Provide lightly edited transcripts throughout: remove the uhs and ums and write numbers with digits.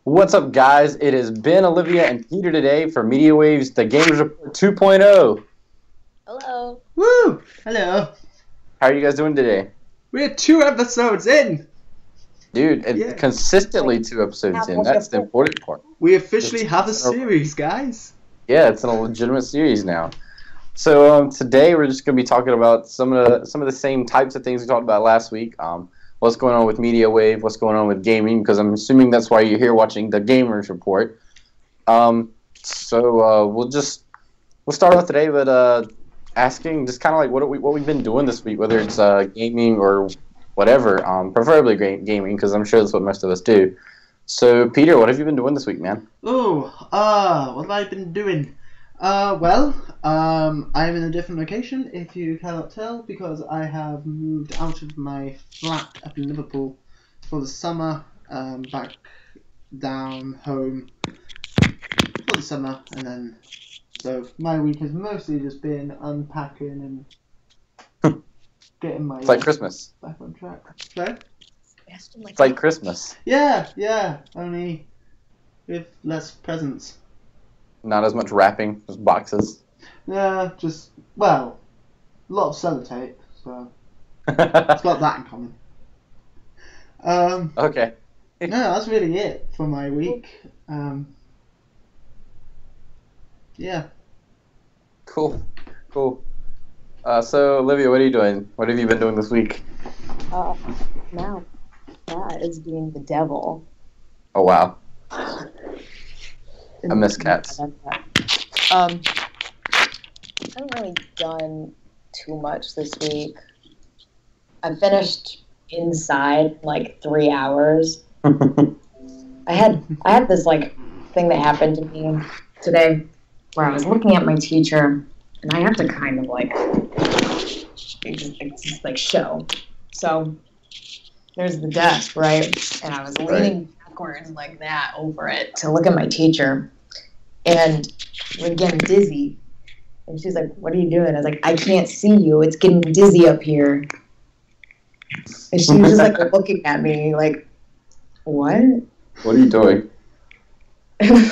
What's up, guys? It has been Olivia and Peter today for Media Waves, the Gamers Report 2.0. Hello. Woo! Hello. How are you guys doing today? We're 2 episodes in. Dude, Yeah. consistently 2 episodes in. That's the important part. We officially have a series, guys. Yeah, it's a legitimate series now. So today we're just going to be talking about some of the same types of things we talked about last week. What's going on with Media Wave? What's going on with gaming? Because I'm assuming that's why you're here watching the Gamers Report. We'll start off today with asking just kind of like what we've been doing this week, whether it's gaming or whatever. Preferably gaming, because I'm sure that's what most of us do. So Peter, what have you been doing this week, man? What have I been doing? I'm in a different location, if you cannot tell, because I have moved out of my flat up in Liverpool for the summer, back down home for the summer, and then, so my week has mostly just been unpacking and getting my It's like Christmas. back on track. So? It's like Christmas. Yeah, only with less presents. Not as much wrapping, just boxes. Yeah, a lot of sellotape, so it's got that in common. Okay. No, that's really it for my week. Yeah. Cool. So Olivia, what are you doing? What have you been doing this week? Now that is being the devil. Oh wow. I miss cats. I haven't really done too much this week. I finished Inside in like 3 hours. I had this like thing that happened to me today where I was looking at my teacher and I have to kind of like just like show. So there's the desk, right? And I was leaning backwards like that over it to look at my teacher, and we're getting dizzy. And she's like, "What are you doing?" I was like, "I can't see you. It's getting dizzy up here." And she was just like looking at me like, "What?" What are you doing?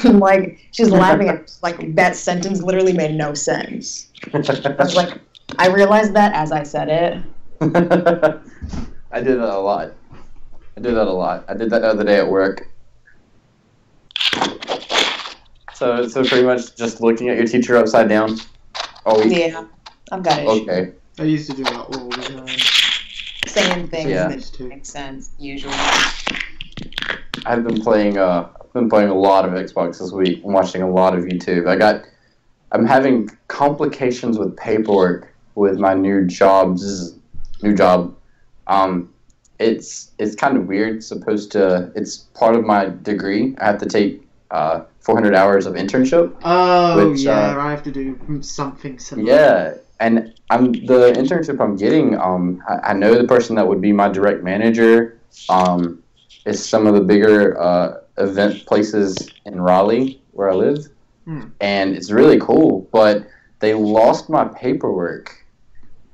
Like, she's laughing at like that sentence literally made no sense. I was like, I realized that as I said it. I did that a lot. I did that the other day at work. So pretty much just looking at your teacher upside down. Oh yeah, I've got it. Okay. I used to do that all the time. Saying things Yeah. that make sense usually. I've been playing a lot of Xbox this week and watching a lot of YouTube. I'm having complications with paperwork with my new job. It's kind of weird. It's part of my degree. I have to take 400 hours of internship. Oh, which, yeah, I have to do something similar. Yeah, and the internship I'm getting. I know the person that would be my direct manager. Is some of the bigger event places in Raleigh where I live, and it's really cool. But they lost my paperwork.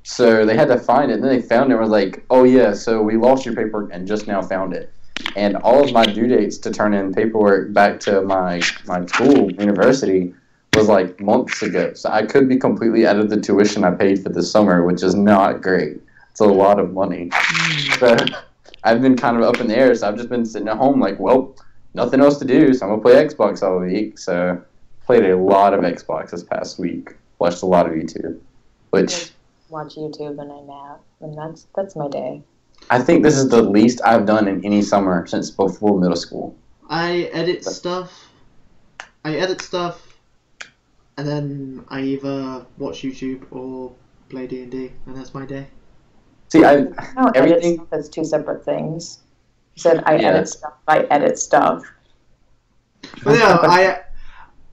So they had to find it, and then they found it and was like, "Oh yeah, so we lost your paperwork and just now found it." And all of my due dates to turn in paperwork back to my school, university, was like months ago. So I could be completely out of the tuition I paid for this summer, which is not great. It's a lot of money. So I've been kind of up in the air, so I've just been sitting at home like, well, nothing else to do, so I'm going to play Xbox all week. So played a lot of Xbox this past week. Watched a lot of YouTube, which... Watch YouTube and I nap, and that's my day. I think this is the least I've done in any summer since before middle school. I edit stuff, and then I either watch YouTube or play D&D, and that's my day. See, Edit everything... stuff as 2 separate things. You said edit stuff, I edit stuff. But no,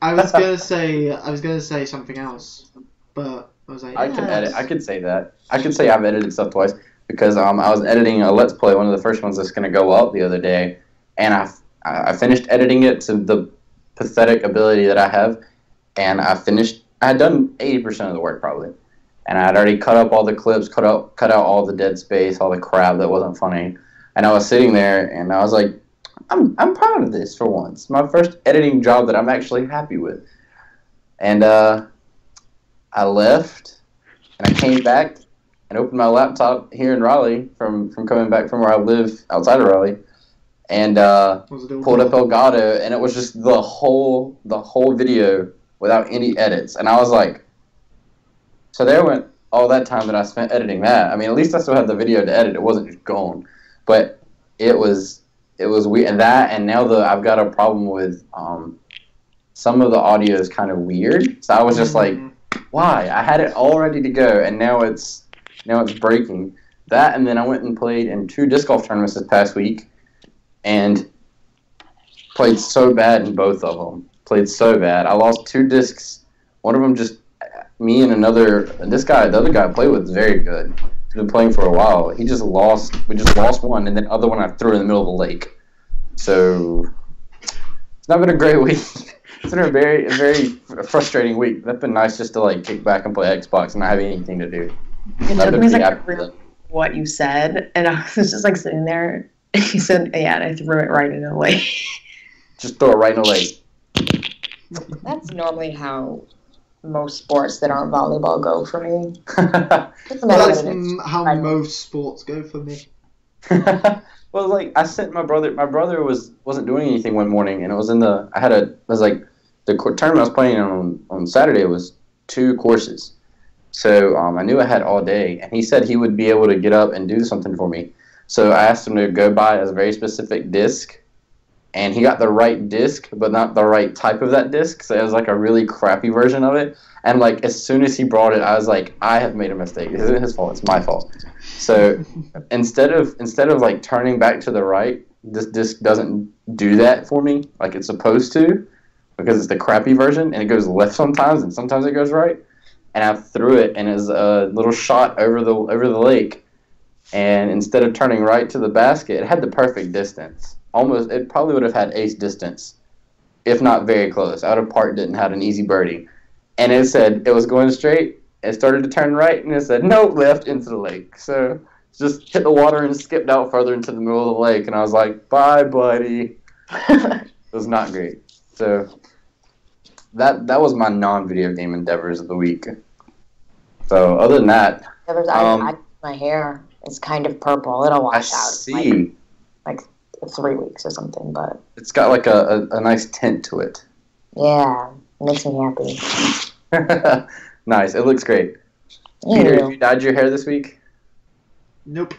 I was gonna say something else, but I was like, I can edit. I could say that. I could say I've edited stuff twice because I was editing a Let's Play, one of the first ones that's going to go up the other day, and I finished editing it to the pathetic ability that I have, and I had done 80% of the work probably, and I had already cut up all the clips, cut out all the dead space, all the crap that wasn't funny, and I was sitting there and I was like, I'm proud of this for once. My first editing job that I'm actually happy with. And I left, and I came back and opened my laptop here in Raleigh from coming back from where I live outside of Raleigh, and pulled up Elgato, and it was just the whole video without any edits. And I was like, so there went all that time that I spent editing that. I mean, at least I still had the video to edit. It wasn't just gone, but it was weird. And that, and now I've got a problem with some of the audio is kind of weird. So I was just like, why? I had it all ready to go, and now it's breaking. That, and then I went and played in 2 disc golf tournaments this past week, and played so bad in both of them. Played so bad. I lost 2 discs. One of them just me and the other guy I played with is very good. He's been playing for a while. We just lost one, and then the other one I threw in the middle of the lake. So it's not been a great week. It's been a very frustrating week. That's been nice just to like kick back and play Xbox and not have anything to do. It took me a second to realize what you said, and I was just like sitting there. And you said, "Yeah," and I threw it right in the lake. Just throw it right in the lake. That's normally how most sports that aren't volleyball go for me. That's how most sports go for me. Well, like I sent my brother. My brother wasn't doing anything one morning, and it was the tournament I was playing on Saturday was 2 courses. So I knew I had all day, and he said he would be able to get up and do something for me. So I asked him to go buy a very specific disc, and he got the right disc, but not the right type of that disc. So it was like a really crappy version of it. And like as soon as he brought it, I was like, I have made a mistake. This isn't his fault. It's my fault. So instead of like turning back to the right, this disc doesn't do that for me like it's supposed to, because it's the crappy version, and it goes left sometimes and sometimes it goes right. And I threw it, and it was a little shot over the lake. And instead of turning right to the basket, it had the perfect distance. Almost, it probably would have had ace distance, if not very close. I would have parked it and had an easy birdie. And it said it was going straight. It started to turn right, and it said no, left into the lake. So just hit the water and skipped out further into the middle of the lake. And I was like, bye, buddy. It was not great. So that was my non-video game endeavors of the week. So other than that, I my hair is kind of purple. It'll wash out. See. Like 3 weeks or something, but it's got like a nice tint to it. Yeah, it makes me happy. Nice. It looks great. Ew. Peter, have you dyed your hair this week? Nope.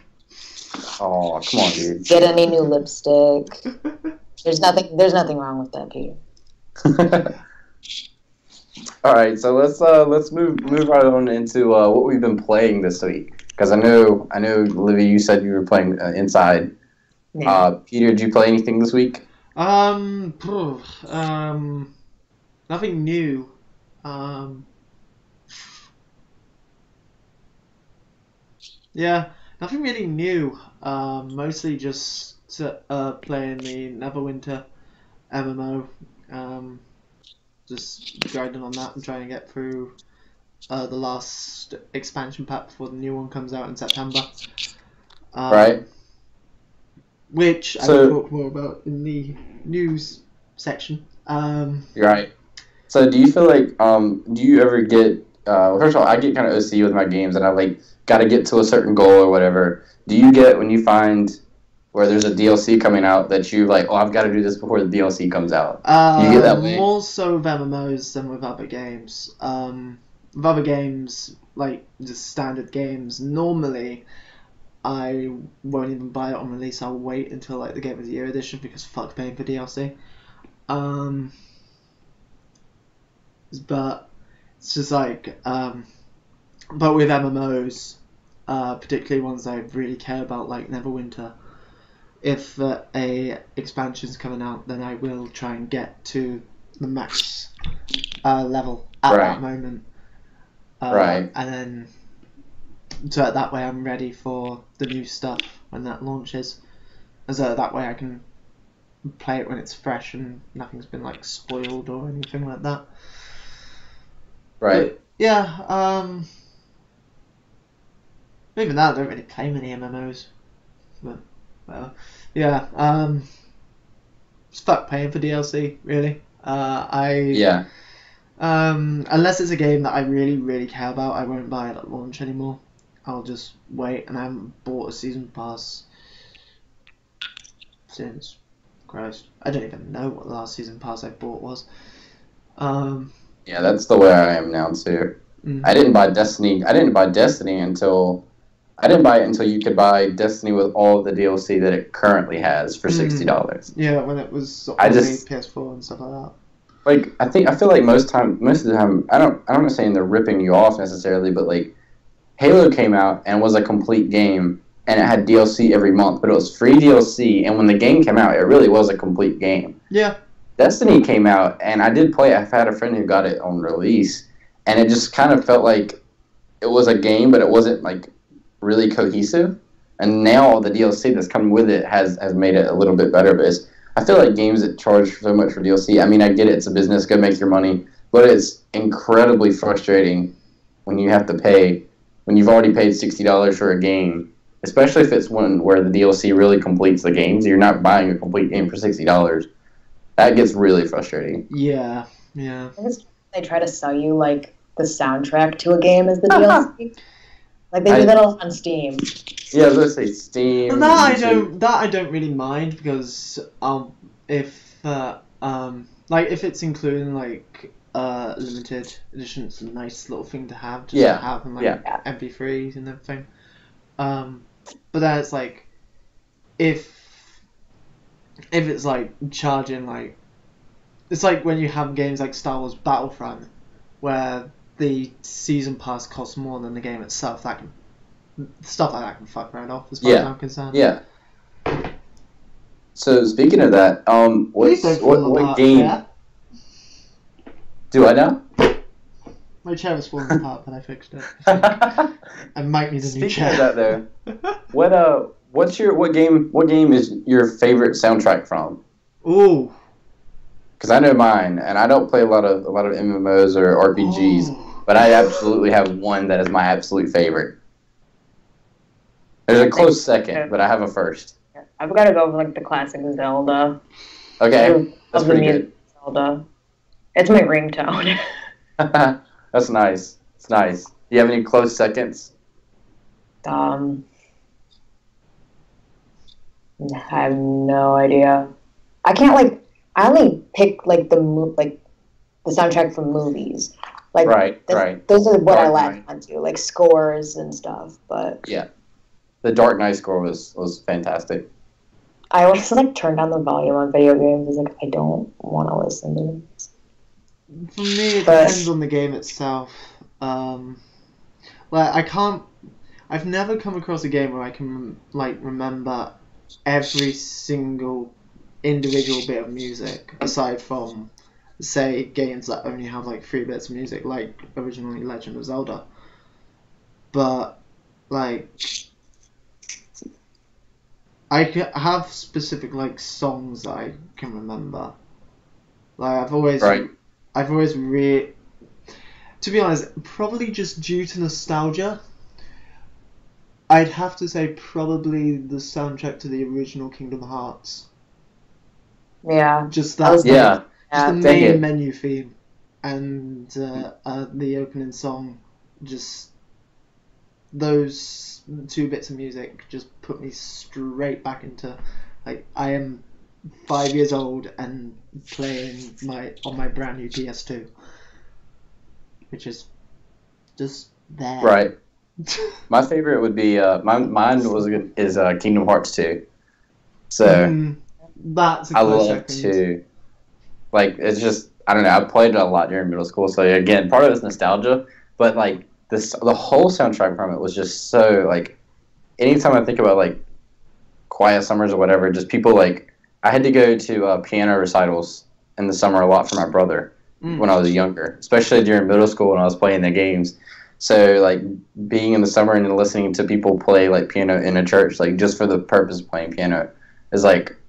Oh, come on, dude. Get any new lipstick. There's nothing wrong with that, Peter. All right, so let's move right on into what we've been playing this week, because I know Olivia, you said you were playing Inside. Yeah. Peter, did you play anything this week? Nothing new. Yeah, nothing really new. Mostly just playing the Neverwinter MMO. Just grinding on that and trying to get through the last expansion pack before the new one comes out in September. Right. Which I will talk more about in the news section. You're right. So do you feel like, do you ever get, first of all, I get kind of OC with my games, and I like got to get to a certain goal or whatever. Do you get, when you find where there's a DLC coming out, that you like, oh, I've got to do this before the DLC comes out? Do you get that way? More so with MMOs than with other games. With other games, like just standard games, normally I won't even buy it on release. I'll wait until like the Game of the Year edition, because fuck paying for DLC. But it's just like, but with MMOs, particularly ones I really care about, like Neverwinter, if a expansion's coming out, then I will try and get to the max level at that moment. Right. And then, so that way I'm ready for the new stuff when that launches. And so that way I can play it when it's fresh and nothing's been like spoiled or anything like that. Right. But, yeah. Even that, I don't really play many MMOs. But, well, yeah. fuck paying for DLC, really. Yeah. Unless it's a game that I really, really care about, I won't buy it at launch anymore. I'll just wait, and I haven't bought a season pass since, Christ, I don't even know what the last season pass I bought was. Yeah, that's the way I am now too. Mm. I didn't buy Destiny. I didn't buy Destiny until you could buy Destiny with all of the DLC that it currently has for $60. Yeah, when it was on I the just- PS4 and stuff like that. Like I feel like most of the time, I'm not saying they're ripping you off necessarily, but like Halo came out and was a complete game, and it had DLC every month, but it was free DLC, and when the game came out, it really was a complete game. Yeah. Destiny came out, and I did play it. I've had a friend who got it on release, and it just kind of felt like it was a game, but it wasn't like really cohesive. And now all the DLC that's come with it has made it a little bit better. But I feel like games that charge so much for DLC, I mean, I get it, it's a business, go make your money, but it's incredibly frustrating when you have to pay, when you've already paid $60 for a game, especially if it's one where the DLC really completes the games. You're not buying a complete game for $60. That gets really frustrating. Yeah. Yeah. I guess they try to sell you like the soundtrack to a game as the DLC. Like they do that all on Steam. Yeah, let's say Steam. And that I don't really mind, because if if it's including like limited edition, it's a nice little thing to have, just to have in like MP3s and everything. But then it's like if it's like charging, like it's like when you have games like Star Wars Battlefront where the season pass costs more than the game itself. Stuff like that can fuck right off, as far as I'm concerned. Yeah. So speaking of that, what game? Yeah? Do I know? My chair was falling apart, but I fixed it. I might need a new chair. Speaking of that, though, what game is your favorite soundtrack from? Ooh. Because I know mine, and I don't play a lot of MMOs or RPGs, but I absolutely have one that is my absolute favorite. There's a close second, but I have a first. I've got to go with like the classic Zelda. Okay, that's pretty good. Zelda. It's my ringtone. That's nice. It's nice. Do you have any close seconds? I have no idea. I can't I only pick the soundtrack from movies. Right. Those are what I latch Knight. onto, like scores and stuff. But yeah, the Dark Knight score was fantastic. I always turn down the volume on video games. It's I don't want to listen to them. For me, it depends on the game itself. I've never come across a game where I can remember every single individual bit of music, aside from, say, games that only have 3 bits of music, like originally Legend of Zelda. But I have specific songs that I can remember. I've always really, to be honest, probably just due to nostalgia, I'd have to say probably the soundtrack to the original Kingdom Hearts. Yeah. Just that. Yeah. Just the main menu theme and the opening song. Just those 2 bits of music just put me straight back into I am 5 years old and playing on my brand new PS2, which is just there. Right. My favorite would be mine is Kingdom Hearts 2. So that's a I close love second. 2. It's just, I don't know, I played it a lot during middle school, so again, part of it's nostalgia, but the whole soundtrack from it was just so anytime I think about Quiet Summers or whatever, just people I had to go to piano recitals in the summer a lot for my brother when I was younger, especially during middle school when I was playing the games. So being in the summer and listening to people play piano in a church, just for the purpose of playing piano, is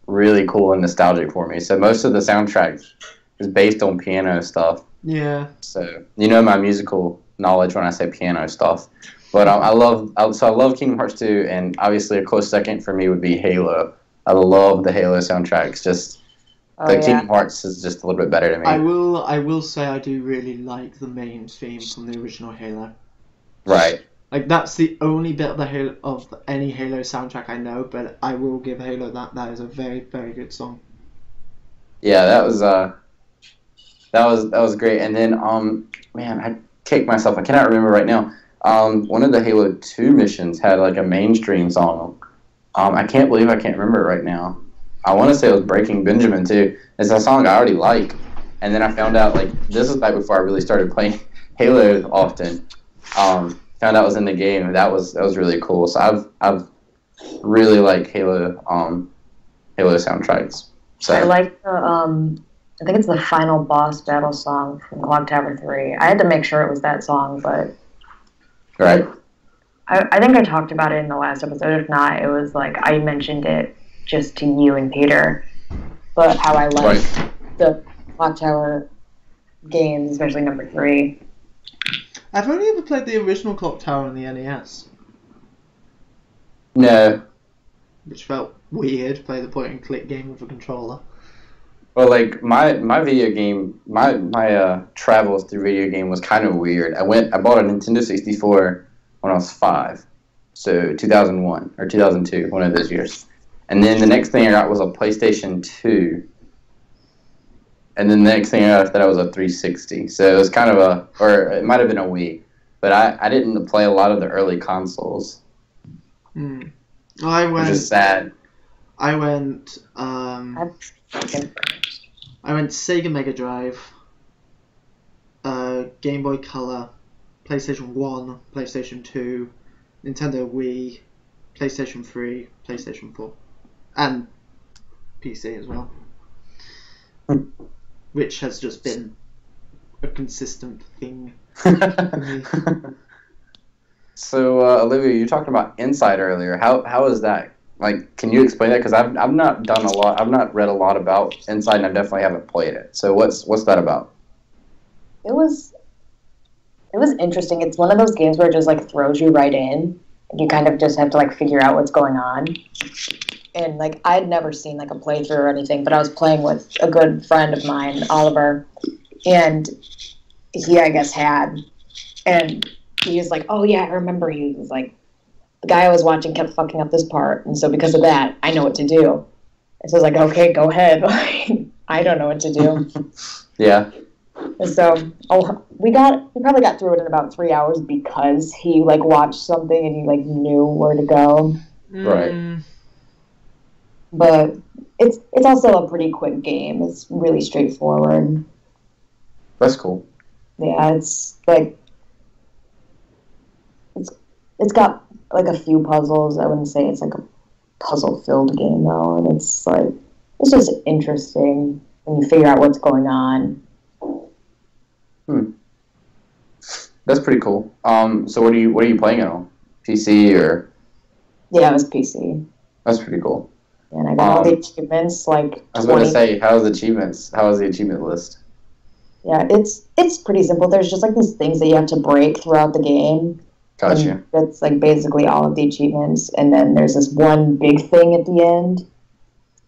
really cool and nostalgic for me. So most of the soundtrack is based on piano stuff. Yeah. So my musical knowledge when I say piano stuff. But I love Kingdom Hearts 2, and obviously a close second for me would be Halo. I love the Halo soundtracks. Just Oh The yeah. Kingdom Hearts is just a little bit better to me. I will say I do really like the main theme from the original Halo. Right. Like that's the only bit of the Halo of any Halo soundtrack I know, but I will give Halo that. That is a very, very good song. Yeah, that was great. And then man, I kicked myself. I cannot remember right now. One of the Halo 2 missions had like a mainstream song. I can't believe I can't remember it right now. I want to say it was Breaking Benjamin too. It's a song I already like, and then I found out like this was back before I really started playing Halo often. Found out it was in the game. That was really cool. So I've really like Halo soundtracks. So I like the I think it's the final boss battle song from Clock Tower 3. I had to make sure it was that song, but right. I think I talked about it in the last episode. If not, it was like I mentioned it just to you and Peter. But how I like the Clock Tower games, especially number 3. I've only ever played the original Clock Tower on the NES. No. Which felt weird, play the point and click game with a controller. Well, like my video game, my travels through video game was kind of weird. I bought a Nintendo 64 when I was 5, so 2001 or 2002, one of those years. And then the next thing I got was a PlayStation 2, and then the next thing I got after that was a 360. So it was kind of or it might have been a Wii, but I didn't play a lot of the early consoles. Which is sad. I went Sega Mega Drive, Game Boy Color, PlayStation 1, PlayStation 2, Nintendo Wii, PlayStation 3, PlayStation 4, and PC as well. Which has just been a consistent thing for me. So, Olivia, you talked about Inside earlier. How is that? Like, can you explain that? Because I've not done a lot. I've not read a lot about Inside, and I definitely haven't played it. So, what's that about? It was interesting. It's one of those games where it just like throws you right in, and you kind of just have to like figure out what's going on. And like I'd never seen like a playthrough or anything, but I was playing with a good friend of mine, Oliver, and he I guess had, and he was like, "Oh yeah, I remember." He was like, "The guy I was watching kept fucking up this part, and so because of that, I know what to do." And so I was like, "Okay, go ahead." I don't know what to do. Yeah. And so we probably got through it in about 3 hours because he like watched something and he like knew where to go. Right. But it's also a pretty quick game. It's really straightforward. That's cool. Yeah, it's like it's got like a few puzzles. I wouldn't say it's like a puzzle-filled game though, and it's just interesting when you figure out what's going on. That's pretty cool. So what are you playing it on? PC or? Yeah, it was PC. That's pretty cool. And I got all the achievements, like I was going to say, how's the achievements? How is the achievement list? Yeah, it's pretty simple. There's just like these things that you have to break throughout the game. Gotcha. And that's like basically all of the achievements. And then there's this one big thing at the end.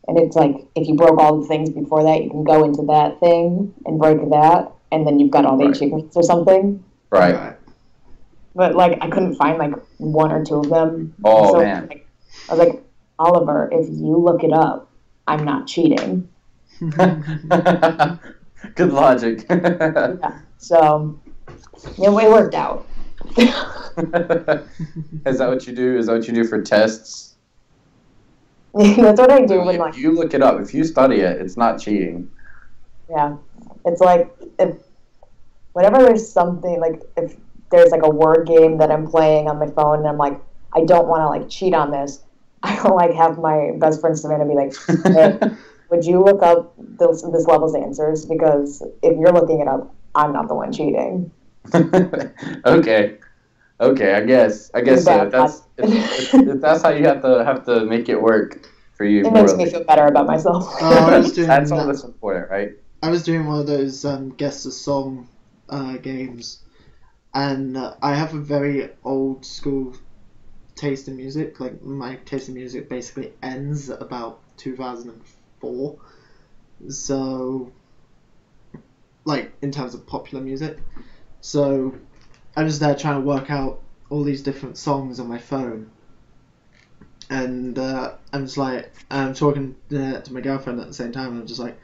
And it's like, if you broke all the things before that, you can go into that thing and break that. And then you've got all the achievements or something. Right. But like, I couldn't find like one or two of them. Oh, so, man. Like, I was like, Oliver, if you look it up, I'm not cheating. Good logic. Yeah. So, yeah, it worked out. Is that what you do? Is that what you do for tests? That's what I do when if like you look it up. If you study it, it's not cheating. Yeah, it's like whenever there's something like if there's like a word game that I'm playing on my phone and I'm like I don't want to like cheat on this, I don't like have my best friend Savannah be like, hey, would you look up this level's answers because if you're looking it up, I'm not the one cheating. Okay, I guess so. If that's how you have to make it work for you. It makes me feel better about myself. That's all that's important, right? I was doing one of those guess the song games, and I have a very old school taste in music. Like my taste in music basically ends at about 2004, So, like, in terms of popular music. So, I'm just there trying to work out all these different songs on my phone. And I'm just like, I'm talking to my girlfriend at the same time, and I'm just like,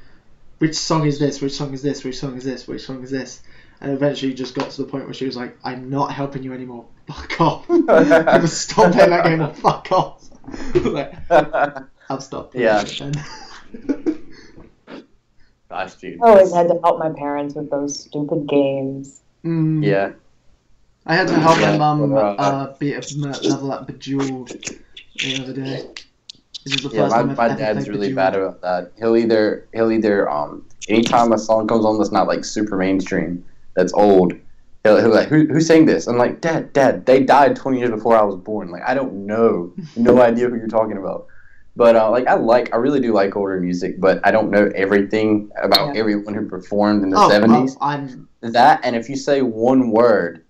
which song is this? Which song is this? Which song is this? Which song is this? And eventually just got to the point where she was like, I'm not helping you anymore. Fuck off. You must stop playing that game or fuck off. Like, I've stopped playing it then. Gosh, dude. I always had to help my parents with those stupid games. Yeah. I had to help my mum beat a level at Bejeweled the other day. This is the first time my dad's really bad about that. He'll either anytime a song comes on that's not like super mainstream, that's old, he'll be like, who sang this? I'm like, Dad, they died 20 years before I was born. Like, I don't know, no idea who you're talking about. But I really do like older music, but I don't know everything about everyone who performed in the 70s. That, and if you say one word,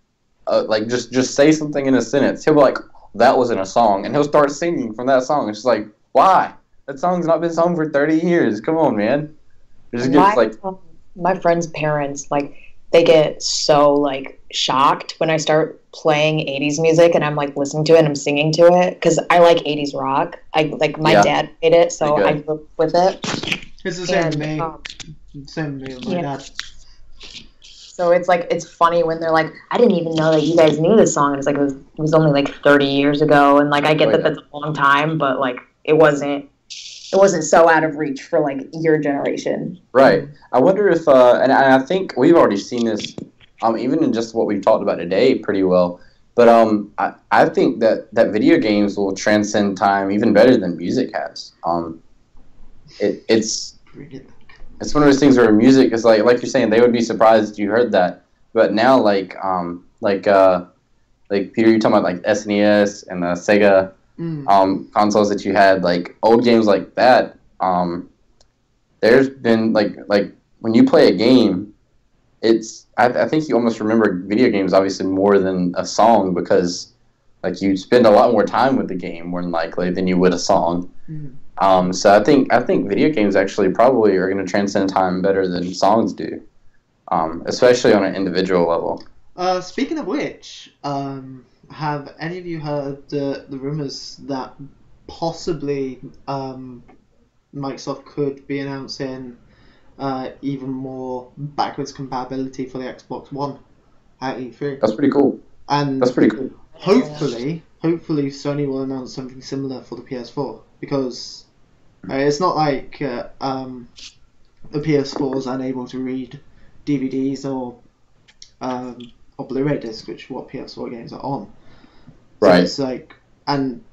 like just say something in a sentence, he'll be like, that wasn't a song, and he'll start singing from that song. It's just like, why? That song's not been sung for 30 years. Come on, man. It just gets like my friends' parents, like, they get so like shocked when I start playing 80s music and I'm like listening to it and I'm singing to it, because I like 80s rock. My dad made it, so I grew up with it. It's the same with me. Same with me and my dad. So it's like, it's funny when they're like, I didn't even know that you guys knew this song. And it's like, it was only like 30 years ago. And like, I get that that's a long time, but like, it wasn't so out of reach for like your generation. Right. I wonder if, and I think we've already seen this, even in just what we've talked about today pretty well. But I think that video games will transcend time even better than music has. It's one of those things where music is like you're saying, they would be surprised you heard that. But now, like Peter, you're talking about like SNES and the Sega consoles that you had, like old games like that. There's been like when you play a game, I think you almost remember video games obviously more than a song, because like you spend a lot more time with the game more than likely than you would a song. So I think video games actually probably are going to transcend time better than songs do, especially on an individual level. Speaking of which, have any of you heard the rumors that possibly Microsoft could be announcing even more backwards compatibility for the Xbox One at E3? That's pretty cool. And that's pretty cool. Hopefully Sony will announce something similar for the PS4, because it's not like the PS4 is unable to read DVDs or Blu-ray discs, which is what PS4 games are on. So right. It's like, and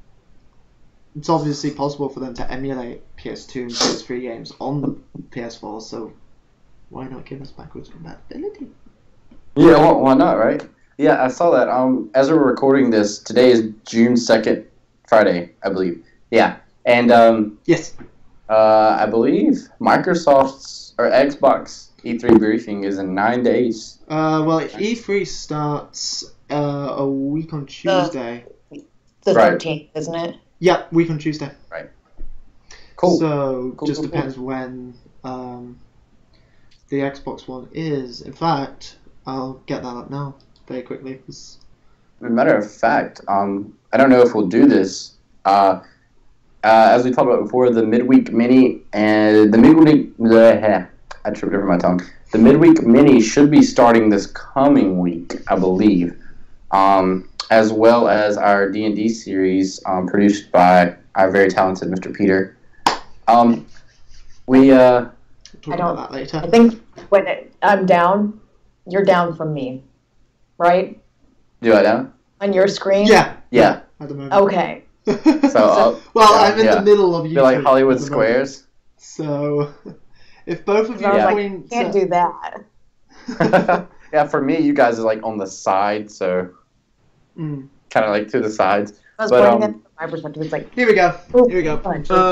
it's obviously possible for them to emulate PS2 and PS3 games on the PS4. So why not give us backwards compatibility? Yeah, why not, right? Yeah, I saw that. As we're recording this, today is June 2nd, Friday, I believe. Yeah, and yes, I believe Microsoft's or Xbox E3 briefing is in 9 days. Well, E3 starts a week on Tuesday. The 13th, isn't it? Yeah, week on Tuesday. Right. Cool. So cool, just cool, depends cool. when the Xbox One is. In fact, I'll get that up now very quickly. As a matter of fact, I don't know if we'll do this. As we talked about before, the midweek mini and the midweek. I tripped over my tongue. The midweek mini should be starting this coming week, I believe, as well as our D&D series produced by our very talented Mr. Peter. We talk about that later. I think when I'm down, you're down from me, right? Do I now? On your screen? Yeah. At the moment. Okay. So, I'm in the middle of you. They're like Hollywood squares. So, if both of you point, can't do that. Yeah, for me, you guys are like on the side, so kind of like to the sides. I was pointing at from my perspective. It's like here we go.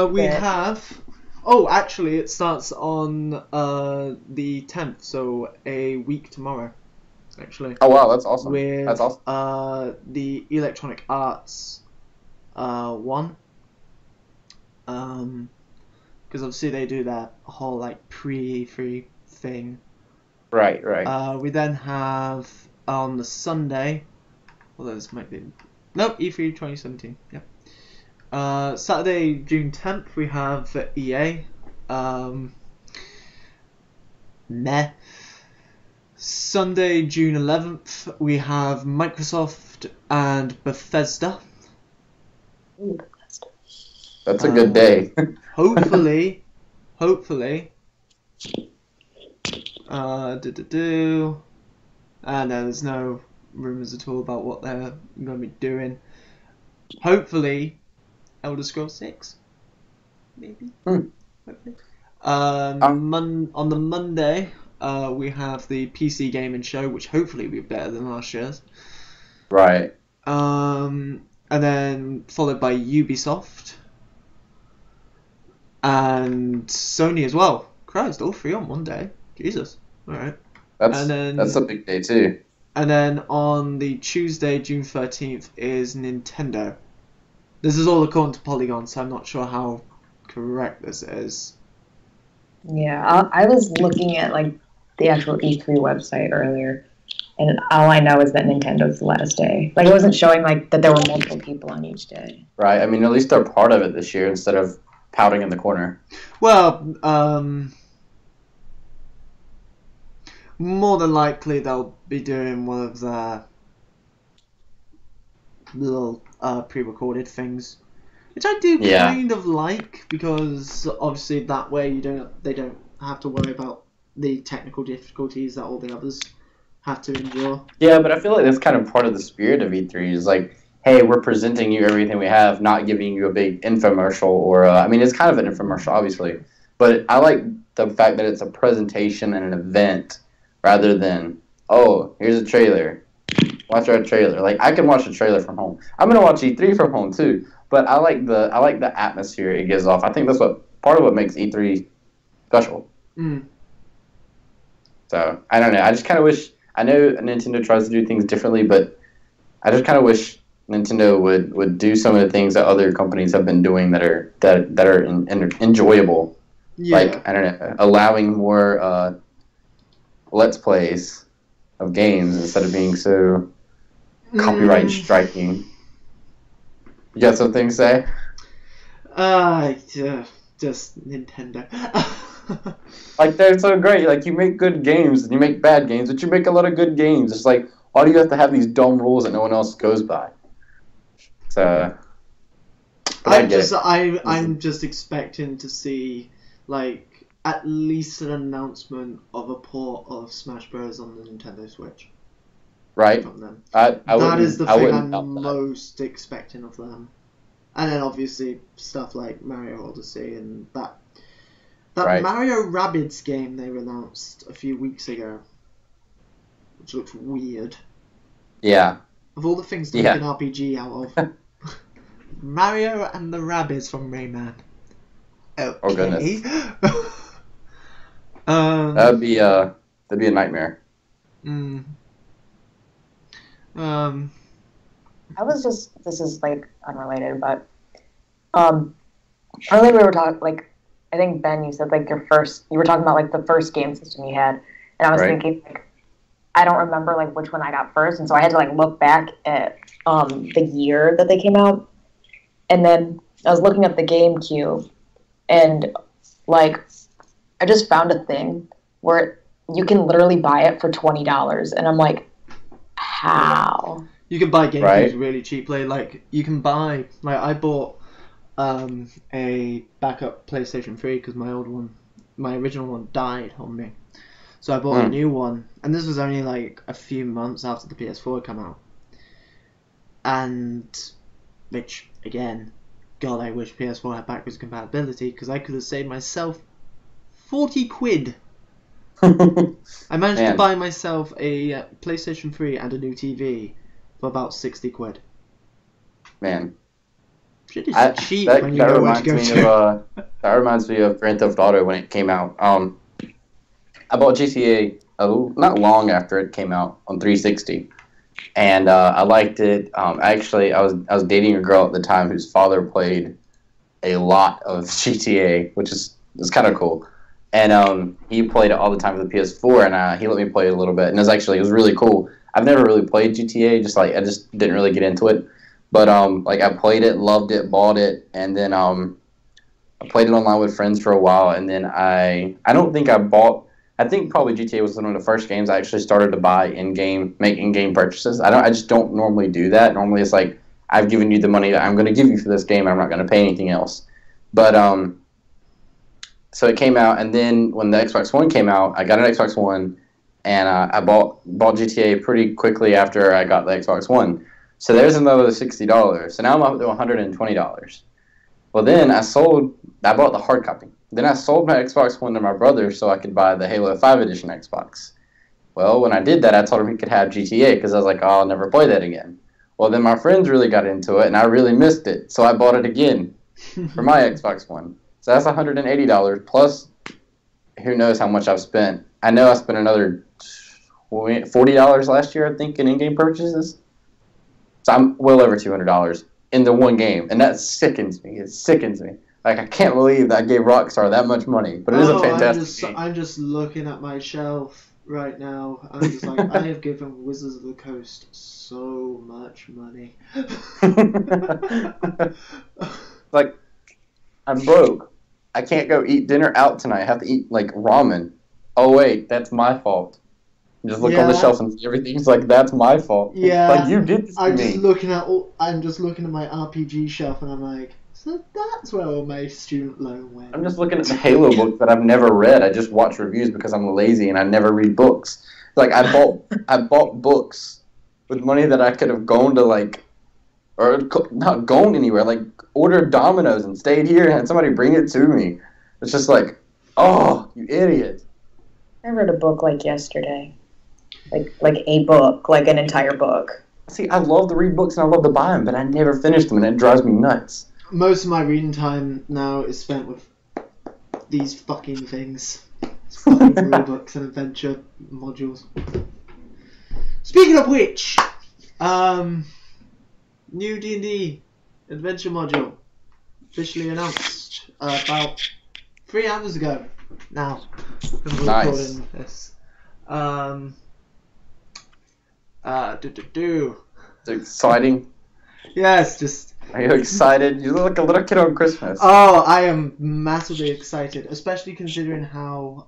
We have. Oh, actually, it starts on the 10th, so a week tomorrow. Actually. Oh wow, that's awesome. With that's awesome. The Electronic Arts one. Because because obviously they do that whole like pre-E3 thing. Right, right. We then have on the Sunday, although this might be nope, E3 2017. Yeah. Saturday, June 10th, we have EA. Meh. Sunday, June 11th, we have Microsoft and Bethesda. Ooh, Bethesda. That's a good day. Hopefully. And there's no rumours at all about what they're going to be doing. Hopefully, Elder Scrolls 6. Maybe. Hopefully. On the Monday, we have the PC Gaming Show, which hopefully will be better than last year's. Right. And then followed by Ubisoft and Sony as well. Christ, all three on one day. Jesus. All right. That's a big day too. And then on the Tuesday, June 13th, is Nintendo. This is all according to Polygon, so I'm not sure how correct this is. Yeah, I was looking at like the actual E3 website earlier, and all I know is that Nintendo's the last day. Like, it wasn't showing like that there were multiple people on each day. Right. I mean, at least they're part of it this year instead of pouting in the corner. Well, more than likely they'll be doing one of the little pre-recorded things, which I do kind of like, because obviously that way they don't have to worry about the technical difficulties that all the others have to endure. Yeah, but I feel like that's kind of part of the spirit of E3 is like, hey, we're presenting you everything we have, not giving you a big infomercial or I mean, it's kind of an infomercial, obviously, but I like the fact that it's a presentation and an event rather than, oh, here's a trailer. Watch our trailer. Like, I can watch a trailer from home. I'm gonna watch E3 from home too. But I like the atmosphere it gives off. I think that's part of what makes E3 special. So I don't know. I just kind of wish. I know Nintendo tries to do things differently, but I just kind of wish Nintendo would do some of the things that other companies have been doing that are enjoyable. Yeah. Like, I don't know, allowing more let's plays of games instead of being so copyright striking. You got something to say? Just Nintendo. Like, they're so great. Like, you make good games and you make bad games, but you make a lot of good games. It's like, why do you have to have these dumb rules that no one else goes by? So, I'm just expecting to see like at least an announcement of a port of Smash Bros on the Nintendo Switch. Right. From them. That is the thing I'm most expecting of them. And then obviously stuff like Mario Odyssey and that right. Mario Rabbids game they announced a few weeks ago, which looks weird. Yeah. Of all the things to make an RPG out of, Mario and the Rabbids from Rayman. Okay. Oh goodness. That'd be a nightmare. This is like unrelated, but earlier we were talking, like, I think Ben, you said like you were talking about like the first game system you had, and I was thinking like I don't remember like which one I got first, and so I had to like look back at the year that they came out, and then I was looking at the GameCube, and like I just found a thing where you can literally buy it for $20, and I'm like, how? You can buy GameCubes really cheaply. Like, you can buy... Like, I bought a backup PlayStation 3 because my original one died on me. So I bought a new one. And this was only, like, a few months after the PS4 had come out. And... Which, again... God, I wish PS4 had backwards compatibility because I could have saved myself 40 quid. I managed to buy myself a PlayStation 3 and a new TV for about 60 quid. Man. Shit is cheap when you know where to go to. That reminds me of Grand Theft Auto when it came out. I bought GTA not long after it came out on 360. And I liked it. Actually, I was dating a girl at the time whose father played a lot of GTA, which is was kind of cool. And he played it all the time with the PS4, and he let me play it a little bit, and it was really cool. I've never really played GTA, I just didn't really get into it. But I played it, loved it, bought it, and then I played it online with friends for a while, and then I think probably GTA was one of the first games I actually started to buy make in-game purchases. I just don't normally do that. Normally it's like, I've given you the money that I'm going to give you for this game, I'm not going to pay anything else. But so it came out, and then when the Xbox One came out, I got an Xbox One, and I bought GTA pretty quickly after I got the Xbox One. So there's another $60. So now I'm up to $120. Well, then I bought the hard copy. Then I sold my Xbox One to my brother so I could buy the Halo 5 edition Xbox. Well, when I did that, I told him he could have GTA because I was like, oh, I'll never play that again. Well, then my friends really got into it, and I really missed it. So I bought it again for my Xbox One. So that's $180, plus who knows how much I've spent. I know I spent another $40 last year, I think, in in-game purchases. So I'm well over $200 in the one game, and that sickens me. It sickens me. Like, I can't believe that I gave Rockstar that much money, but it is a fantastic game. I'm just looking at my shelf right now. I'm just like, I have given Wizards of the Coast so much money. Like, I'm broke. I can't go eat dinner out tonight. I have to eat, like, ramen. Oh, wait, that's my fault. Just look on the shelf and see everything's like, that's my fault. Yeah. Like, you did this to me. I'm just looking at my RPG shelf, and I'm like, so that's where all my student loan went. I'm just looking at the Halo books that I've never read. I just watch reviews because I'm lazy and I never read books. Like, I bought books with money that I could have gone to, like, or not gone anywhere, like, ordered Domino's and stayed here and had somebody bring it to me. It's just like, oh, you idiot. I read a book like yesterday. Like a book, like an entire book. See, I love to read books and I love to buy them, but I never finish them and it drives me nuts. Most of my reading time now is spent with these fucking things. These fucking rule books and adventure modules. Speaking of which, new D&D adventure module officially announced about 3 hours ago now. Nice. Recording this. It's exciting. Yes, just... Are you excited? You look like a little kid on Christmas. Oh, I am massively excited, especially considering how,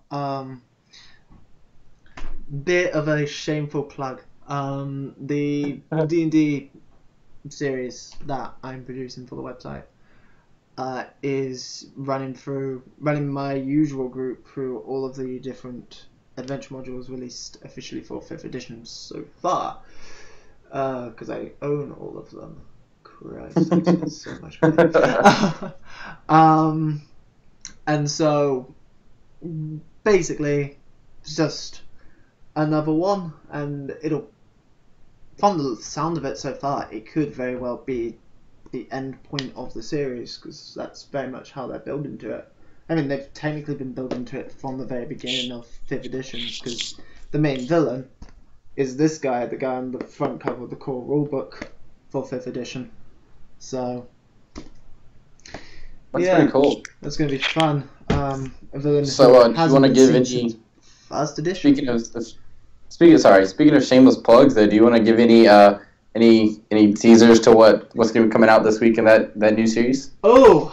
bit of a shameful plug, the D&D series that I'm producing for the website, is running my usual group through all of the different adventure modules released officially for 5th edition so far, because I own all of them. Christ, it's so much money. And so basically it's just another one, and it'll, from the sound of it so far, it could very well be the end point of the series, because that's very much how they're building to it. I mean, they've technically been building to it from the very beginning of 5th edition, because the main villain is this guy, the guy on the front cover of the core rulebook for 5th edition. So That's pretty cool. That's going to be fun. A villain so, do you want to give any... First edition? Speaking of shameless plugs, though, do you want to give any teasers to what's going to be coming out this week in that new series? Oh,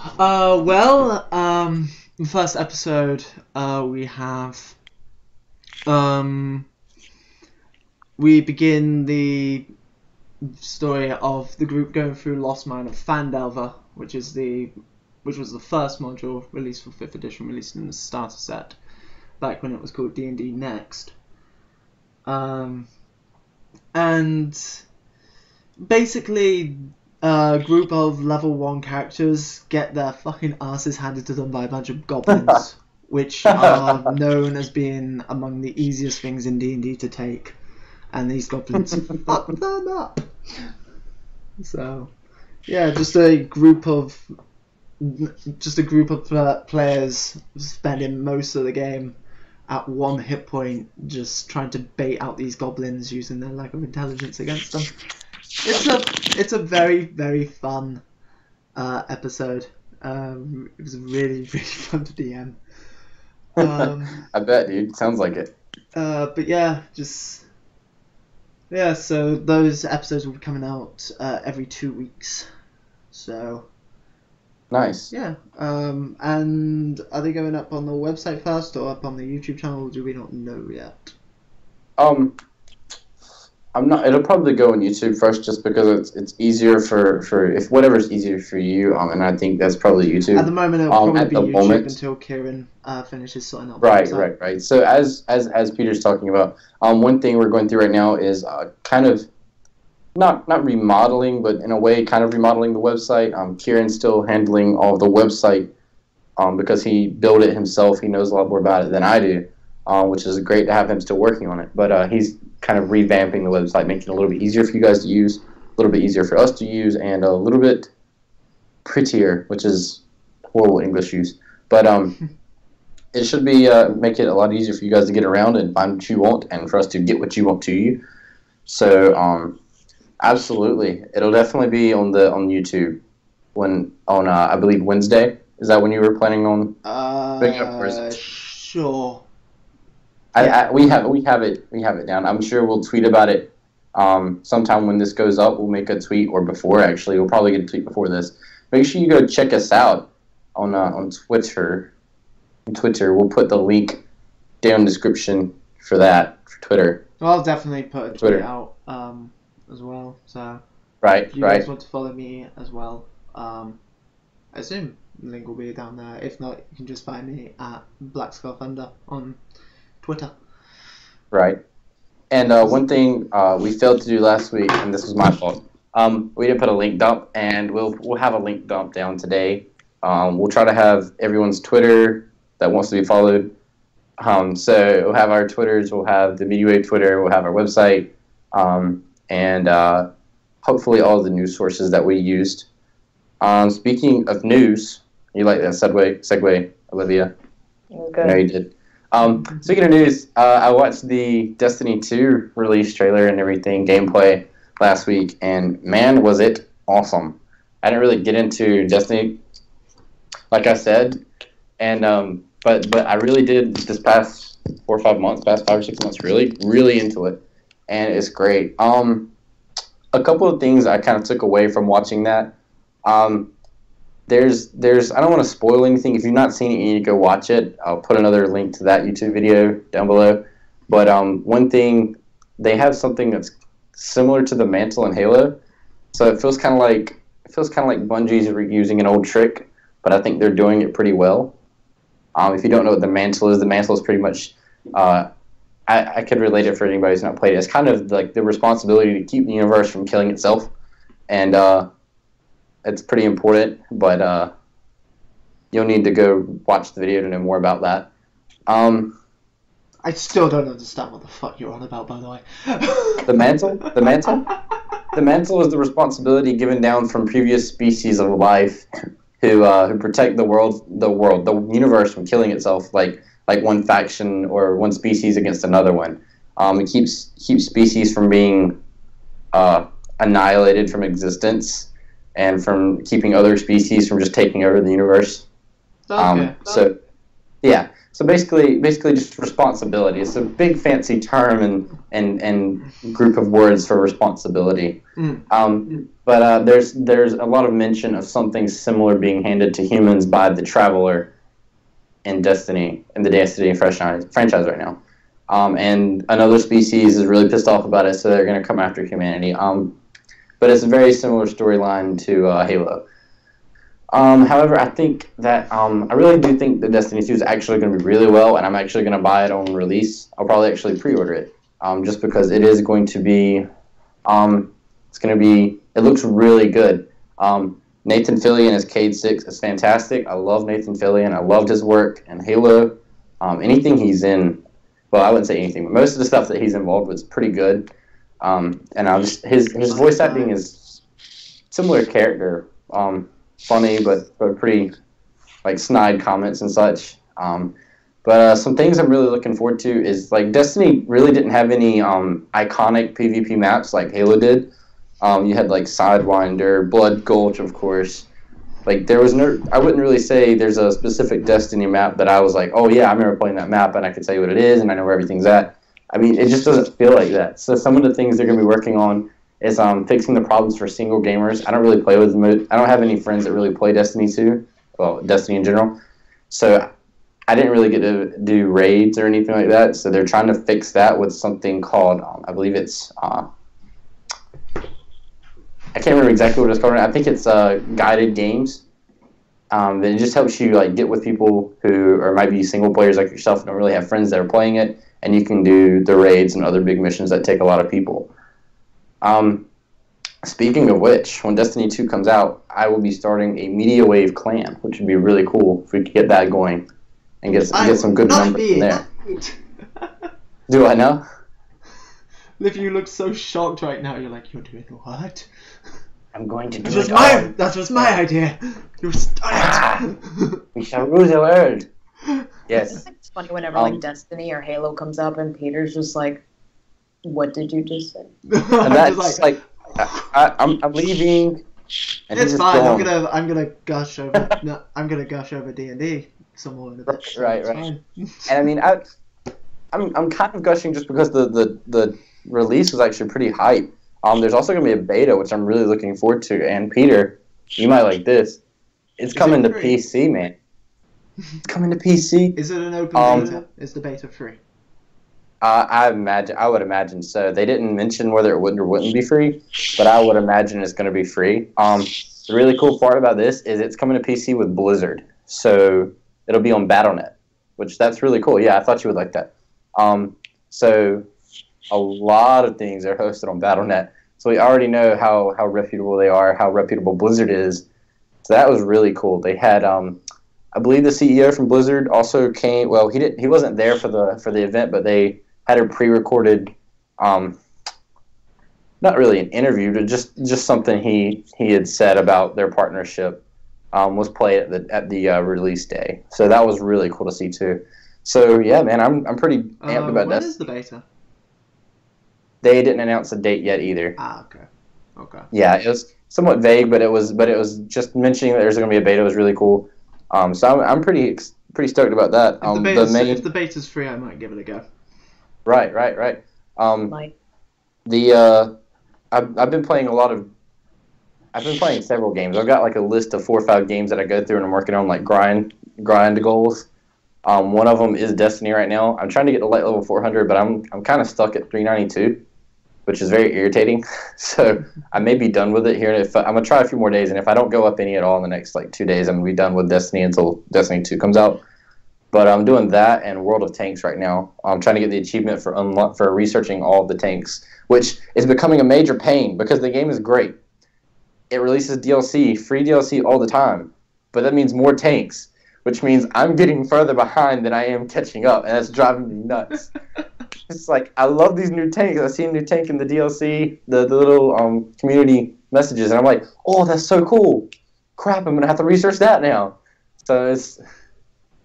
the first episode, we have, we begin the story of the group going through Lost Mine of Phandelver, which was the first module released for 5th edition, released in the starter set, back when it was called D&D Next. And basically, a group of level 1 characters get their fucking asses handed to them by a bunch of goblins, which are known as being among the easiest things in D&D to take, and these goblins fuck them up. So, yeah, just a group of players spending most of the game at 1 hit point, just trying to bait out these goblins using their lack of intelligence against them. It's a very, very fun episode. It was really, really fun to DM. I bet, dude. Sounds like it. But yeah, so those episodes will be coming out every 2 weeks. So Nice. yeah. And are they going up on the website first or up on the YouTube channel? Do we not know yet? I'm not. It'll probably go on YouTube first, just because it's easier for if whatever's easier for you. And I think that's probably YouTube. At the moment, it'll probably at be the YouTube moment. until Kieran finishes sorting out. Right. So as Peter's talking about, one thing we're going through right now is kind of not remodeling, but in a way, kind of remodeling the website. Kieran's still handling all of the website, because he built it himself. He knows a lot more about it than I do, which is great to have him still working on it. But he's kind of revamping the website, making it a little bit easier for you guys to use, a little bit easier for us to use, and a little bit prettier, which is horrible English use. But it should be make it a lot easier for you guys to get around and find what you want, and for us to get what you want to you. So absolutely, it'll definitely be on YouTube on I believe Wednesday. Is that when you were planning on bringing up, or is it? Sure. We have it down. I'm sure we'll tweet about it sometime when this goes up. We'll make a tweet, or before, actually. We'll probably get a tweet before this. Make sure you go check us out on Twitter. We'll put the link down in the description for that, for Twitter. Well, I'll definitely put a tweet out as well. So if you guys want to follow me as well, I assume the link will be down there. If not, you can just find me at BlackSkullThunder on Twitter. Right. And one thing we failed to do last week, and this was my fault, we didn't put a link dump, and we'll have a link dump down today. We'll try to have everyone's Twitter that wants to be followed. So we'll have our Twitters, we'll have the MediaWave Twitter, we'll have our website, and hopefully all the news sources that we used. Speaking of news, you like that segue, Olivia? Okay. I know you did. Speaking of news, I watched the Destiny 2 release trailer and everything, gameplay, last week, and man, was it awesome. I didn't really get into Destiny, like I said, and but I really did this past 4 or 5 months, past 5 or 6 months, really into it, and it's great. A couple of things I kind of took away from watching that. There's I don't want to spoil anything. If you've not seen it, you need to go watch it. I'll put another link to that YouTube video down below. But one thing, they have something that's similar to the mantle in Halo. So it feels kind of like Bungie's using an old trick, but I think they're doing it pretty well. If you don't know what the mantle is pretty much, I could relate it for anybody who's not played it. It's kind of like the responsibility to keep the universe from killing itself, and it's pretty important, but you'll need to go watch the video to know more about that. I still don't understand what the fuck you're on about, by the way. The mantle? The mantle is the responsibility given down from previous species of life who protect the universe from killing itself, like one faction or one species against another one. It keeps species from being annihilated from existence, and from keeping other species from just taking over the universe. Okay. So basically just responsibility. It's a big fancy term and group of words for responsibility. But there's a lot of mention of something similar being handed to humans by the Traveler in the Destiny franchise right now. And another species is really pissed off about it, so they're going to come after humanity. But it's a very similar storyline to Halo. However, I think that I really do think that Destiny 2 is actually going to be really well, and I'm actually going to buy it on release. I'll probably actually pre-order it, just because it is going to be. It looks really good. Nathan Fillion as Cade 6 is fantastic. I love Nathan Fillion. I loved his work in Halo. Anything he's in, well, I wouldn't say anything, but most of the stuff that he's involved with is pretty good. And his voice acting is similar character, funny but pretty like snide comments and such. But some things I'm really looking forward to is, like, Destiny really didn't have any iconic PvP maps like Halo did. You had like Sidewinder, Blood Gulch, of course, Like, there was no, I wouldn't really say there's a specific Destiny map that I was like, oh yeah, I remember playing that map and I can tell you what it is and I know where everything's at. I mean, it just doesn't feel like that. So some of the things they're going to be working on is fixing the problems for single gamers. I don't really play with them. I don't have any friends that really play Destiny 2, well, Destiny in general. So I didn't really get to do raids or anything like that. So they're trying to fix that with something called, I believe it's, I can't remember exactly what it's called. I think it's guided games. It just helps you like get with people who might be single players like yourself and don't really have friends that are playing it, and you can do the raids and other big missions that take a lot of people. Speaking of which, when Destiny 2 comes out, I will be starting a Media Wave clan, which would be really cool if we could get that going and get some good numbers in there. Do I know? Liv, you look so shocked right now. You're like, you're doing what? I'm going to do it all. That was my idea. You started. We shall rule the world. Yes. It's funny whenever like Destiny or Halo comes up and Peter's just like, "What did you just say?" And that's like I'm leaving. And it's fine. I'm gonna gush over. No, I'm gonna gush over D&D some more in a bit. So right. And I mean, I'm kind of gushing just because the release was actually pretty hype. There's also going to be a beta, which I'm really looking forward to. And Peter, you might like this. It's coming to PC, man. It's coming to PC. Is it an open beta? Is the beta free? I would imagine so. They didn't mention whether it would or wouldn't be free, but I would imagine it's going to be free. The really cool part about this is it's coming to PC with Blizzard, so it'll be on Battle.net, which that's really cool. Yeah, I thought you would like that. So a lot of things are hosted on Battle.net. So we already know how reputable they are, how reputable Blizzard is. So that was really cool. They had, I believe the CEO from Blizzard also came. Well, he wasn't there for the event, but they had a pre-recorded, not really an interview, but just something he had said about their partnership. Was played at the release day. So that was really cool to see too. So yeah, man, I'm pretty amped about that. When is the beta? They didn't announce a date yet either. Okay. Yeah, it was somewhat vague, but it was just mentioning that there's going to be a beta was really cool. So I'm pretty stoked about that. If the beta's free, I might give it a go. Right. I've been playing several games. I've got like a list of 4 or 5 games that I go through and I'm working on like grind goals. One of them is Destiny right now. I'm trying to get to light level 400, but I'm kind of stuck at 392, which is very irritating. So I may be done with it here. I'm gonna try a few more days, and if I don't go up any at all in the next like 2 days, I'm gonna be done with Destiny until Destiny 2 comes out. But I'm doing that and World of Tanks right now. I'm trying to get the achievement for researching all of the tanks, which is becoming a major pain because the game is great. It releases DLC, free DLC all the time, but that means more tanks, which means I'm getting further behind than I am catching up, and that's driving me nuts. It's like, I love these new tanks. I see a new tank in the DLC, the little community messages, and I'm like, oh, that's so cool. Crap, I'm going to have to research that now. So it's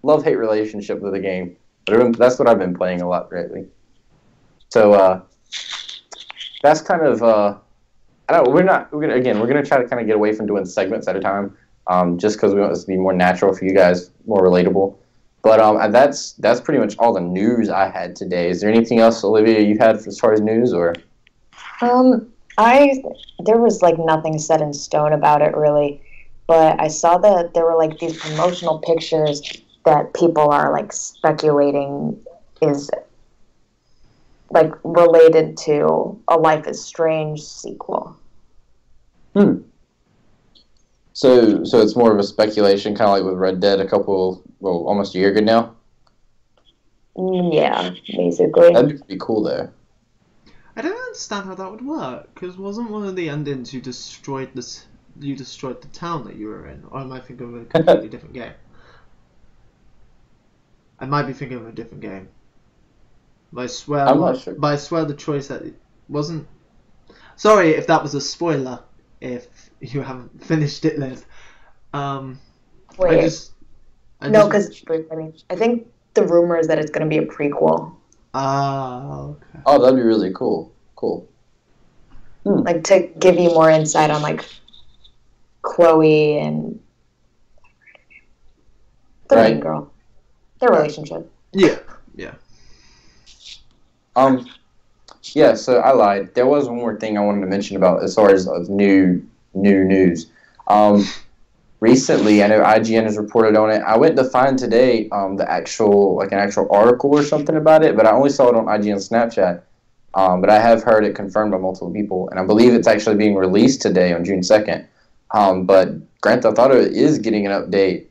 love-hate relationship with the game. But that's what I've been playing a lot lately. So that's kind of, I don't know, we're going to try to kind of get away from doing segments at a time. Just because we want this to be more natural for you guys, more relatable. But that's pretty much all the news I had today. Is there anything else, Olivia, you had as far as news, or? There was like nothing set in stone about it really, but I saw that there were like these promotional pictures that people are like speculating is like related to a Life is Strange sequel. So it's more of a speculation, kind of like with Red Dead almost a year ago now? Yeah, basically. That'd be cool, though. I don't understand how that would work, because wasn't one of the endings you destroyed the town that you were in? Or am I thinking of a completely different game? I might be thinking of a different game. But I swear, I'm not sure. But I swear the choice that it wasn't... Sorry if that was a spoiler, if you haven't finished it, Liv. Wait. No, because I think the rumor is that it's going to be a prequel. Okay. Oh, that'd be really cool. Cool. Like to give you more insight on like Chloe and The Right. main girl. Their relationship. Yeah. Yeah, so I lied. There was one more thing I wanted to mention about as far as new news. Recently, I know IGN has reported on it. I went to find today an actual article or something about it, but I only saw it on IGN Snapchat. But I have heard it confirmed by multiple people, and I believe it's actually being released today on June 2nd. But Grand Theft Auto is getting an update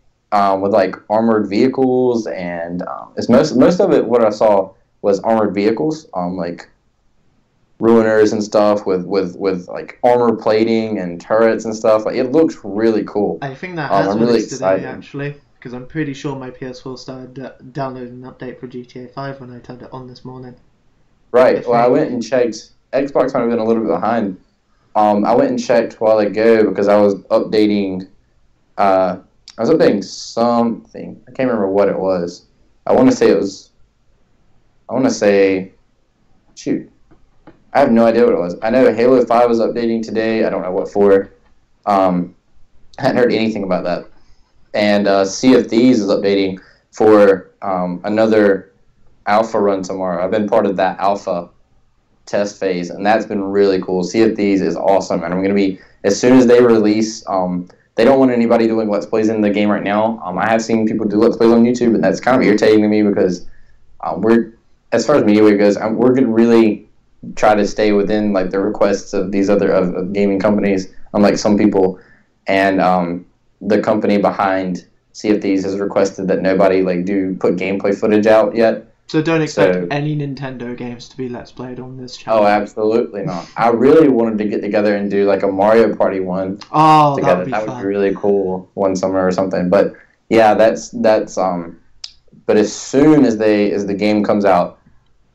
with like armored vehicles, and it's most of it. What I saw was armored vehicles, like ruiners and stuff with like armor plating and turrets and stuff. Like it looks really cool. I think that has I'm really released today, excited. actually, because I'm pretty sure my PS4 started downloading an update for GTA 5 when I turned it on this morning. Right. Well, I went and checked. Xbox might have been a little bit behind. I went and checked a while ago because I was updating. Something. I can't remember what it was. I want to say. Shoot. I have no idea what it was. I know Halo 5 was updating today. I don't know what for. I hadn't heard anything about that. And Sea of Thieves is updating for another alpha run tomorrow. I've been part of that alpha test phase, and that's been really cool. Sea of Thieves is awesome, and I'm going to be, as soon as they release, they don't want anybody doing Let's Plays in the game right now. I have seen people do Let's Plays on YouTube, and that's kind of irritating to me because as far as media goes, we're going to really try to stay within like the requests of these other of gaming companies, unlike some people. And the company behind Sea of Thieves has requested that nobody put gameplay footage out yet. So don't expect any Nintendo games to be Let's Played on this channel. Oh, absolutely not. I really wanted to get together and do like a Mario Party one together. That would be really cool one summer or something. But yeah, that's but as soon as the game comes out,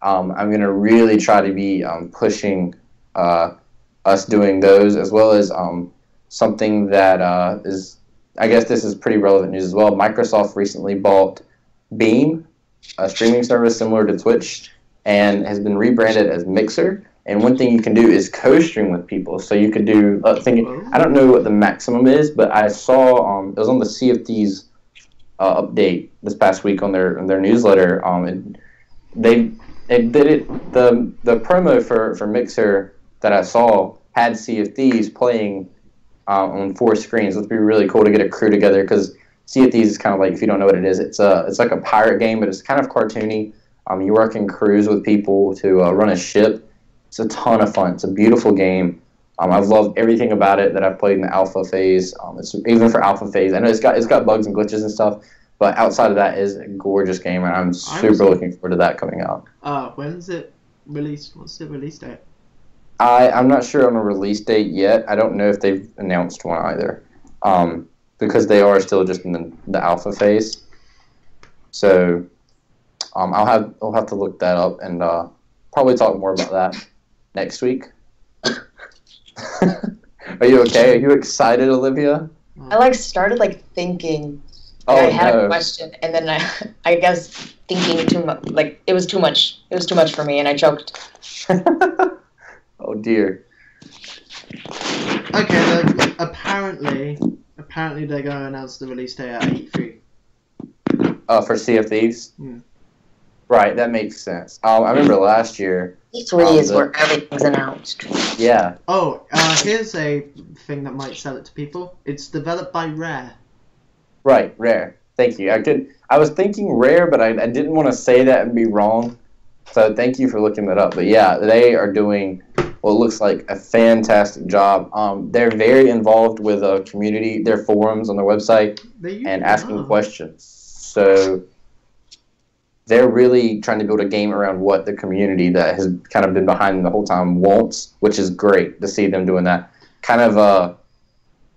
I'm gonna really try to be pushing us doing those, as well as something that is, I guess this is pretty relevant news as well. Microsoft recently bought Beam, a streaming service similar to Twitch, and has been rebranded as Mixer. And one thing you can do is co-stream with people. So you could do I don't know what the maximum is, but I saw it was on the Sea of Thieves update this past week on their newsletter. And they did it. The promo for Mixer that I saw had Sea of Thieves playing on 4 screens. It would be really cool to get a crew together, because Sea of Thieves is kind of like, if you don't know what it is, it's like a pirate game, but it's kind of cartoony. You work in crews with people to run a ship. It's a ton of fun. It's a beautiful game. I've loved everything about it that I've played in the alpha phase. It's even for alpha phase. I know it's got bugs and glitches and stuff, but outside of that, is a gorgeous game, and I'm super looking forward to that coming out. When's it released? What's the release date? I'm not sure on a release date yet. I don't know if they've announced one either, because they are still just in the alpha phase. So I'll have to look that up and probably talk more about that next week. Are you okay? Are you excited, Olivia? I started thinking. I had a question, and then I guess thinking too much. It was too much. It was too much for me, and I choked. Oh dear. Okay, apparently they're going to announce the release date at E3. For Sea of Thieves? Hmm. Right, that makes sense. I remember last year. E3 is where everything's announced. Yeah. Oh, here's a thing that might sell it to people. It's developed by Rare. Right, Rare. Thank you. I was thinking Rare, but I didn't want to say that and be wrong. So thank you for looking that up. But yeah, they are doing what looks like a fantastic job. They're very involved with the community, their forums on their website, and asking questions. So they're really trying to build a game around what the community that has kind of been behind them the whole time wants, which is great to see them doing that. Kind of,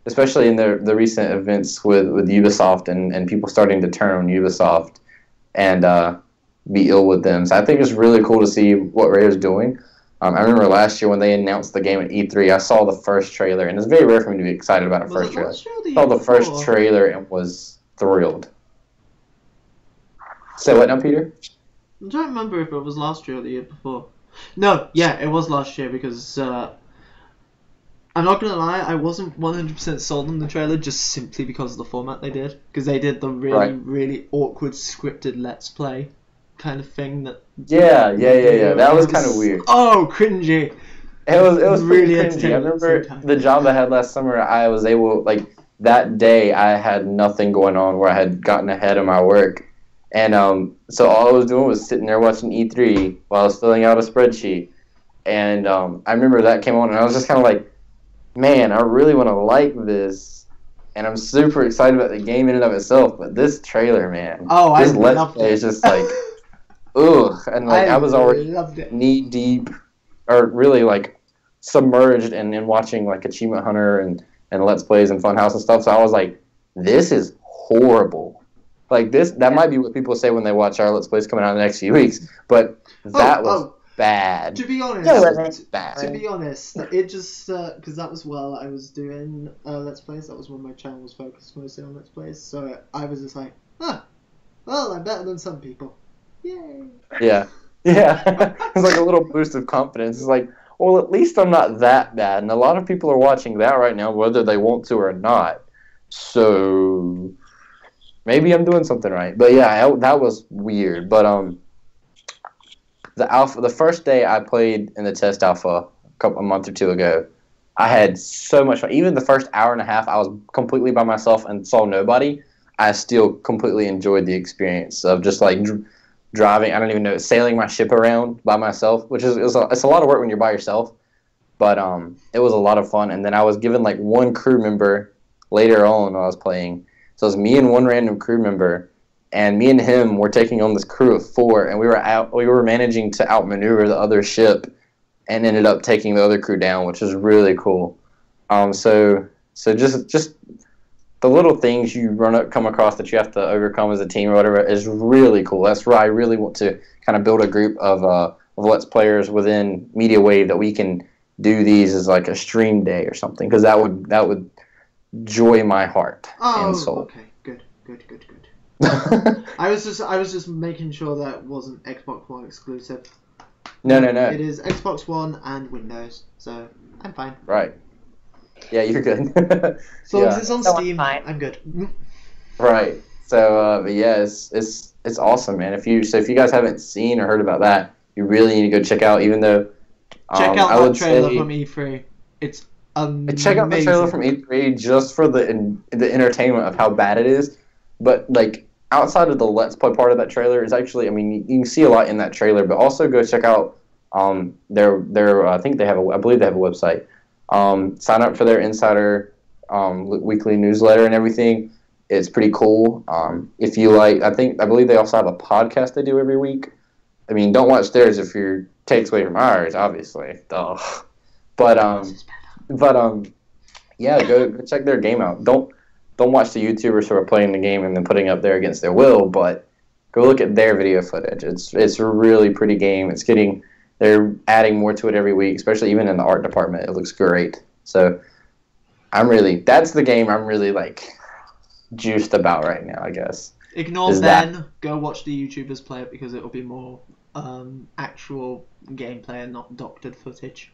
especially in the recent events with Ubisoft and people starting to turn on Ubisoft and be ill with them. So I think it's really cool to see what Rare's doing. I remember last year when they announced the game at E3, I saw the first trailer, and it's very rare for me to be excited about a first trailer. I saw the first trailer and was thrilled. Say what now, Peter? I don't remember if it was last year or the year before. No, yeah, it was last year because I'm not gonna lie, I wasn't 100% sold on the trailer just simply because of the format they did. Because they did the really, really awkward scripted Let's Play kind of thing that... Yeah. That was kind of weird. Oh, cringy! It was really pretty cringy. I remember the job I had last summer, I was able, like, that day I had nothing going on where I had gotten ahead of my work. And so all I was doing was sitting there watching E3 while I was filling out a spreadsheet. And I remember that came on, and I was just kind of like, man, I really want to like this. And I'm super excited about the game in and of itself. But this trailer, man, this Let's Play is just like, ugh. And like I was already knee deep, or really like submerged in watching like Achievement Hunter and Let's Plays and Funhouse and stuff. So I was like, this is horrible. Like that might be what people say when they watch our Let's Plays coming out in the next few weeks, but that was bad. To be honest, it just because that was while I was doing Let's Plays. That was when my channel was focused mostly on Let's Plays. So I was just like, well, I'm better than some people. Yay! Yeah. It's like a little boost of confidence. It's like, well, at least I'm not that bad, and a lot of people are watching that right now, whether they want to or not. So maybe I'm doing something right. But yeah, that was weird. But the first day I played in the test alpha a month or two ago, I had so much fun. Even the first hour and a half, I was completely by myself and saw nobody. I still completely enjoyed the experience of just like driving. I don't even know, sailing my ship around by myself, which it's a lot of work when you're by yourself. But it was a lot of fun. And then I was given like one crew member later on when I was playing. So it was me and one random crew member, and me and him were taking on this crew of 4, and we were managing to outmaneuver the other ship, and ended up taking the other crew down, which is really cool. So just the little things you come across that you have to overcome as a team or whatever is really cool. That's where I really want to kind of build a group of Let's Players within Media Wave that we can do these as like a stream day or something, because that would joy my heart and soul. Okay, good. I was just making sure that wasn't Xbox One exclusive. No. It is Xbox One and Windows, so I'm fine. Right. Yeah, you're good. So long as it's on Steam, I'm good. Right. So, but yeah, it's awesome, man. If you guys haven't seen or heard about that, you really need to go check out. Even though check out that trailer from E3. It's amazing. Check out the trailer from E3 just for the entertainment of how bad it is. But like outside of the Let's Play part of that trailer is actually, I mean, you can see a lot in that trailer. But also go check out their I believe they have a website. Sign up for their insider weekly newsletter and everything. It's pretty cool. If you like, I believe they also have a podcast they do every week. I mean, don't watch theirs if you're takes away from ours, obviously. Duh. But yeah, go check their game out. Don't watch the YouTubers who are playing the game and then putting up there against their will, but go look at their video footage. It's a really pretty game. They're adding more to it every week, especially even in the art department. It looks great. So that's the game I'm really like juiced about right now, I guess. Ignore Ben. Go watch the YouTubers play it because it'll be more actual gameplay and not doctored footage.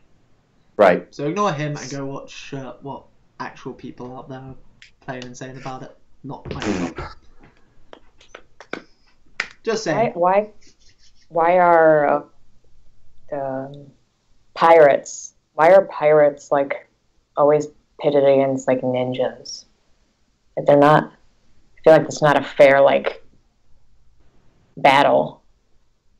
Right. So ignore him and go watch what actual people out there are playing and saying about it. Not myself. Just saying. Why are pirates? Why are pirates like always pitted against like ninjas? Like they're not. I feel like it's not a fair like battle.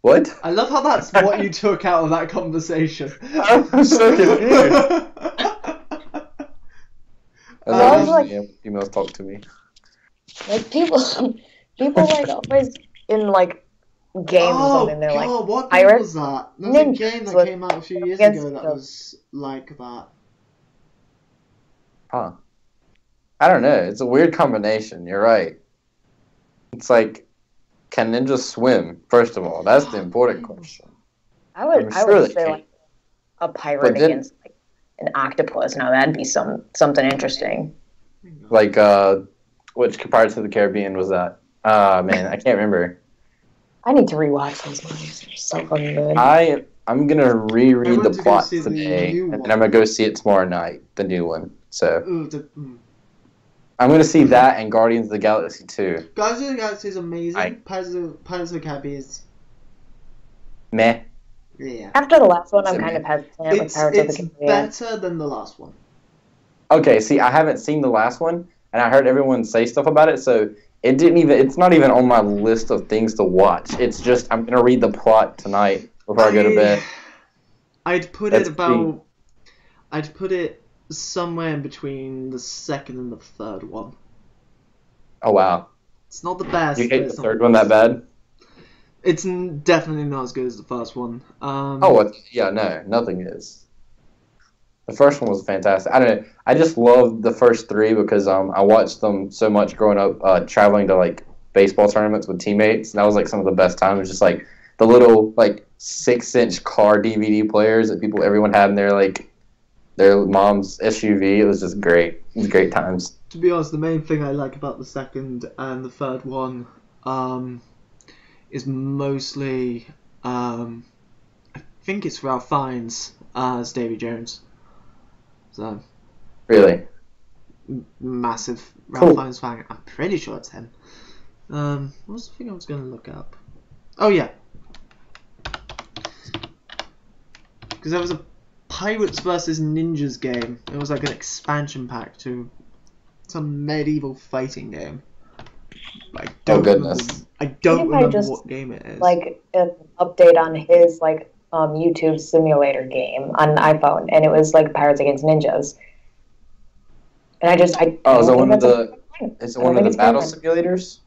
What? I love how that's what you took out of that conversation. I'm so confused. Females talk to me. Like people like always in like games or something. They're like, what pirates? was that? There's a game that came out a few years ago that was like that. Huh. I don't know. It's a weird combination. You're right. It's like, can ninjas swim? First of all, that's the important question. I would say like a pirate against like an octopus. Now that'd be something interesting. Like which Pirates of the Caribbean was that? Man, I can't remember. I need to rewatch those movies. They're so fucking good. I'm gonna reread went the to go plot see the today, new and one. then I'm gonna go see it tomorrow night, the new one. So Ooh, I'm gonna see that and Guardians of the Galaxy 2. Guardians of the Galaxy is amazing. Right. Pirates of the Caribbean is Meh. yeah. After the last one, I'm Is it kind of hesitant with It's Pirates of the Caribbean. better than the last one. Okay, see, I haven't seen the last one, and I heard everyone say stuff about it, so it's not even on my list of things to watch. It's just, I'm going to read the plot tonight before I go to bed. I'd put it somewhere in between the second and the third one. Oh, wow. It's not the best. You but hate it's the not third one that bad? It's definitely not as good as the first one. Yeah, no, nothing is. The first one was fantastic. I don't know. I just loved the first three because I watched them so much growing up, traveling to like baseball tournaments with teammates. And that was like some of the best times. Just like the little like 6-inch car DVD players that everyone had in their mom's SUV. It was just great. It was great times. To be honest, the main thing I like about the second and the third one, is mostly I think it's Ralph Fiennes as Davy Jones. So Really? Massive Ralph Fiennes fan. I'm pretty sure it's him. What was the thing I was going to look up? Oh yeah, because there was a Pirates versus Ninjas game. It was like an expansion pack to some medieval fighting game. I don't remember what game it is. Like an update on his YouTube simulator game on iPhone, and it was like Pirates Against Ninjas. And is it one of the battle simulators?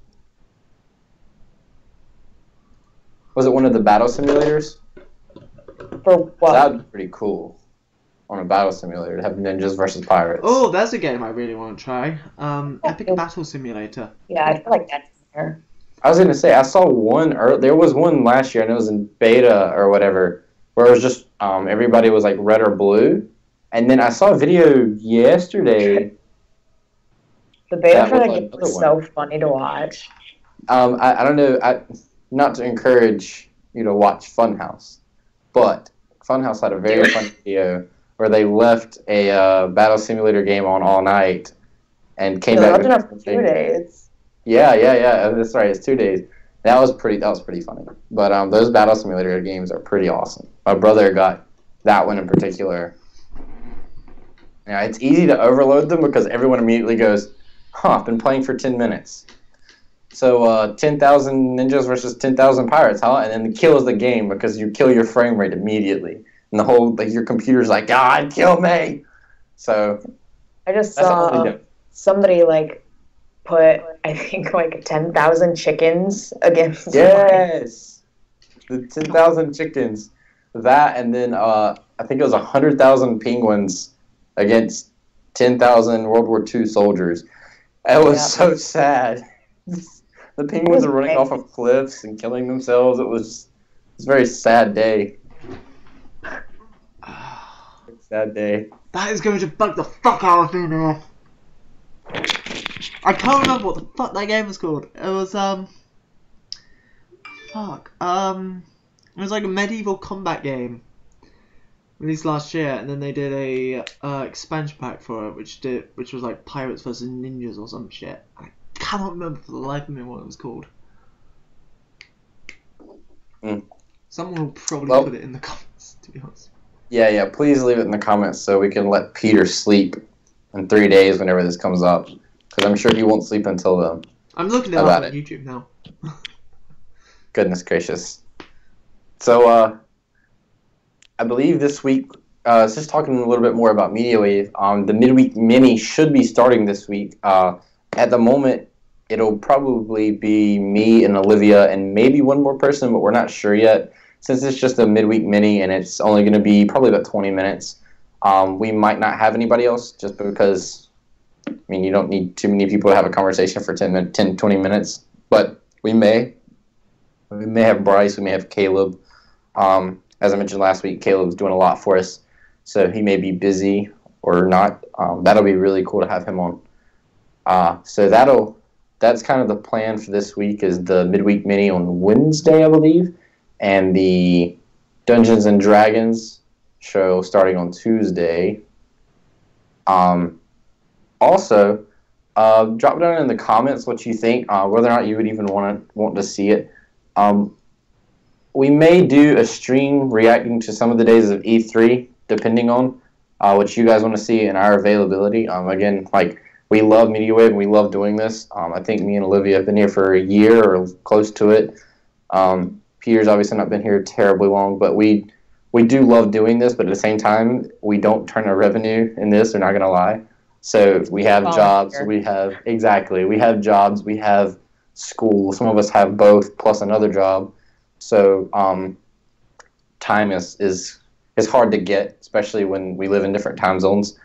Was it one of the battle simulators? For what? That would be pretty cool. On a battle simulator to have ninjas versus pirates. Oh, that's a game I really want to try. Epic Battle Simulator. Yeah, I feel like that's there. I was gonna say I saw one. There was one last year, and it was in beta or whatever, where it was just everybody was like red or blue, and then I saw a video yesterday. The beta for that game was so funny to watch. I don't know. Not to encourage you to watch Funhouse, but Funhouse had a very funny video where they left a battle simulator game on all night and came back. They left it for 2 days. Yeah. That's right. It's 2 days. That was pretty funny. But those battle simulator games are pretty awesome. My brother got that one in particular. Yeah, it's easy to overload them because everyone immediately goes, I've been playing for 10 minutes. So 10,000 ninjas versus 10,000 pirates, huh? And then kills the game because you kill your frame rate immediately. And the whole, your computer's like, God, kill me! So I just saw somebody put, I think, 10,000 chickens against. Yes! The 10,000 chickens. That, and then I think it was 100,000 penguins against 10,000 World War II soldiers. It was so sad. The penguins were running off of cliffs and killing themselves. It was a very sad day. Sad day. That is going to bug the fuck out of me now. I can't remember what the fuck that game was called. It was it was like a medieval combat game released last year, and then they did a expansion pack for it, which was like Pirates versus Ninjas or some shit. I cannot remember for the life of me what it was called. Someone will probably put it in the comments, to be honest. Yeah, please leave it in the comments so we can let Peter sleep in 3 days whenever this comes up. Because I'm sure he won't sleep until then. I'm looking it up on YouTube now. Goodness gracious. So, I believe this week, just talking a little bit more about MediaWave, the midweek mini should be starting this week. At the moment, it'll probably be me and Olivia and maybe one more person, but we're not sure yet. Since it's just a midweek mini and it's only going to be probably about 20 minutes, we might not have anybody else just because, you don't need too many people to have a conversation for 10, 20 minutes. But we may. We may have Bryce, we may have Caleb. As I mentioned last week, Caleb's doing a lot for us, so he may be busy or not. That'll be really cool to have him on. So that's kind of the plan for this week is the midweek mini on Wednesday, I believe. And the Dungeons and Dragons show starting on Tuesday. Also, drop down in the comments what you think, whether or not you would even want to see it. We may do a stream reacting to some of the days of E3, depending on what you guys want to see and our availability. Again, like, we love MediaWave and we love doing this. I think me and Olivia have been here for a year or close to it. Peter's obviously not been here terribly long, but we do love doing this, but at the same time, we don't turn our revenue in this, we're not going to lie. So we have jobs, we have jobs, we have school. Some of us have both, plus another job. So time is hard to get, especially when we live in different time zones.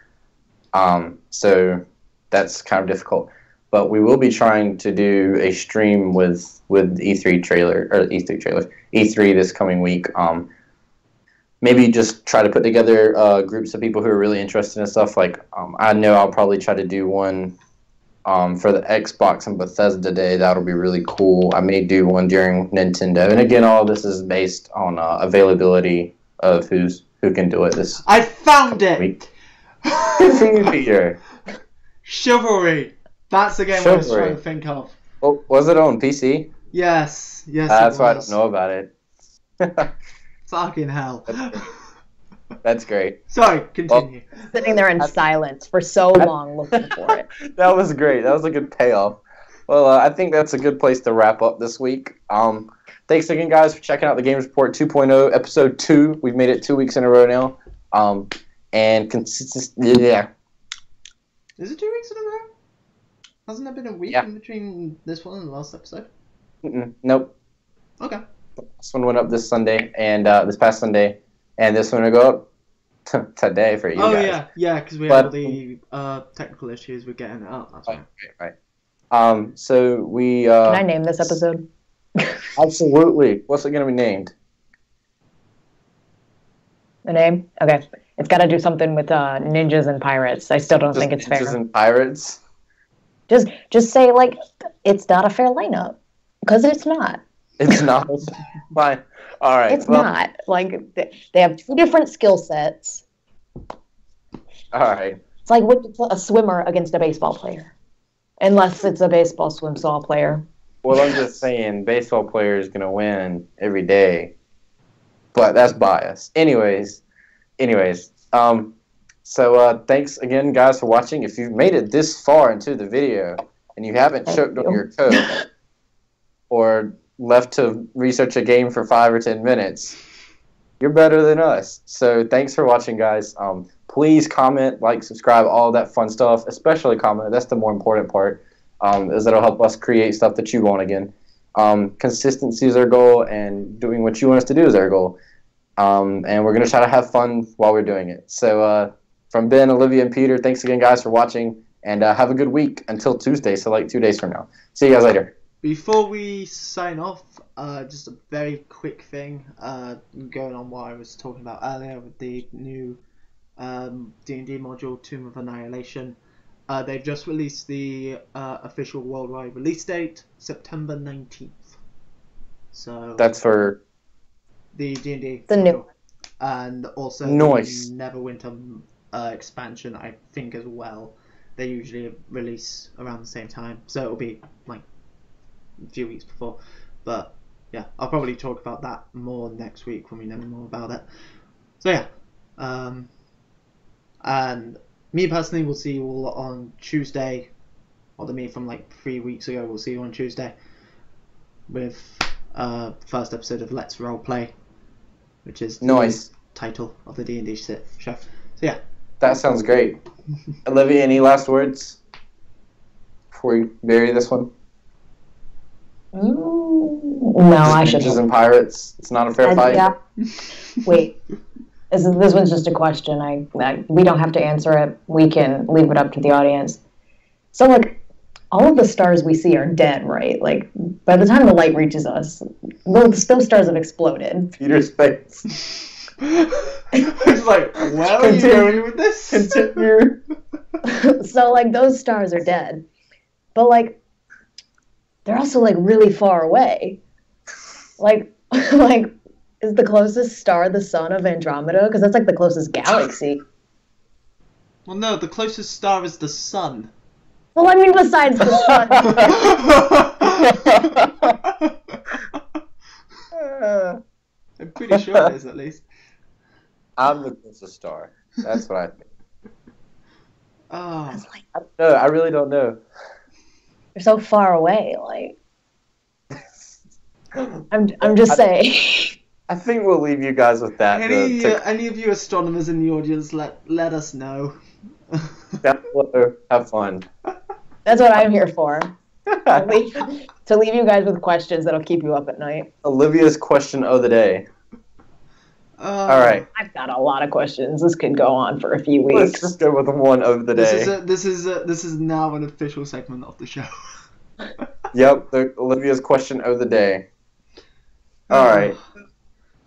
So that's kind of difficult. But we will be trying to do a stream with E3 this coming week. Maybe just try to put together groups of people who are really interested in stuff. Like, I know I'll probably try to do one for the Xbox and Bethesda Day. That'll be really cool. I may do one during Nintendo. And again, all of this is based on availability of who can do it this I found it! week. Good for you, Peter. Chivalry. That's the game I was trying to think of. Oh, was it on PC? Yes. That's why I don't know about it. Fucking hell. That's great. Sorry, continue. Sitting there in silence for so long looking for it. That was great. That was a good payoff. Well, I think that's a good place to wrap up this week. Thanks again, guys, for checking out the Games Report 2.0, Episode 2. We've made it 2 weeks in a row now. And yeah. Is it 2 weeks in a row? Hasn't there been a week in between this one and the last episode? Nope. Okay. This one went up this Sunday, and this past Sunday, and this one will go up today for you guys. Oh, yeah, because we had all the technical issues with getting it up. That's right. So we... Can I name this episode? Absolutely. What's it going to be named? The name? Okay. It's got to do something with ninjas and pirates. I still don't think it's fair. Ninjas and pirates? Just say, like, it's not a fair lineup. Because it's not. It's not. Fine. All right. It's not. Like, they have two different skill sets. All right. It's like a swimmer against a baseball player. Unless it's a baseball swim-saw player. Well, I'm just saying, baseball player is going to win every day. But that's bias. Anyways. So thanks again, guys, for watching. If you've made it this far into the video and you haven't choked on your Coke or left to research a game for 5 or 10 minutes, you're better than us. So thanks for watching, guys. Please comment, like, subscribe, all that fun stuff. Especially comment. That's the more important part, is that'll help us create stuff that you want again. Consistency is our goal, and doing what you want us to do is our goal. And we're going to try to have fun while we're doing it. So from Ben, Olivia, and Peter, thanks again, guys, for watching. And have a good week until Tuesday, so like 2 days from now. See you guys later. Before we sign off, just a very quick thing, going on what I was talking about earlier with the new D&D module, Tomb of Annihilation. They've just released the official worldwide release date, September 19th. So that's for the D&D. The new. And also the Neverwinter expansion, I think, as well. They usually release around the same time, so it'll be like a few weeks before. But yeah, I'll probably talk about that more next week when we know more about it. So yeah, and me personally will see you all on Tuesday, or me from like 3 weeks ago, we'll see you on Tuesday with first episode of Let's Roleplay, which is the title of the D&D show. So yeah. That sounds great. Olivia, any last words before we bury this one? No, I shouldn't. Ninjas and pirates. It's not a fair fight. Yeah. Wait. This one's just a question. We don't have to answer it. We can leave it up to the audience. So, like, all of the stars we see are dead, right? Like, by the time the light reaches us, those stars have exploded. Peter's face. It's like, where are you going with this? Continue. So, like, those stars are dead. But, like, they're also, like, really far away. Like, Is the closest star the sun of Andromeda? Because that's like the closest galaxy. Well, no, the closest star is the sun. Well, I mean, besides the sun. I'm pretty sure it is, at least. I'm the closest star. That's what I think. Oh. No, I really don't know. They're so far away. Like, I'm just saying. I think we'll leave you guys with that. Any of you astronomers in the audience, let us know. Have fun. That's what I'm here for. To leave you guys with questions that'll keep you up at night. Olivia's question of the day. All right. I've got a lot of questions. This could go on for a few weeks. Let's just go with the one of the day. This is now an official segment of the show. Yep, Olivia's question of the day. All right.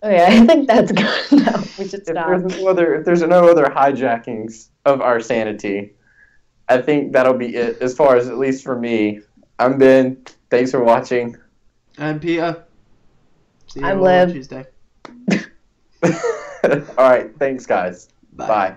Okay, I think that's good. No, we should stop. If there's no other hijackings of our sanity, I think that'll be it. As far as at least for me, I'm Ben. Thanks for watching. I'm Peter. See you I'm on Liv. Tuesday. All right. Thanks, guys. Bye. Bye.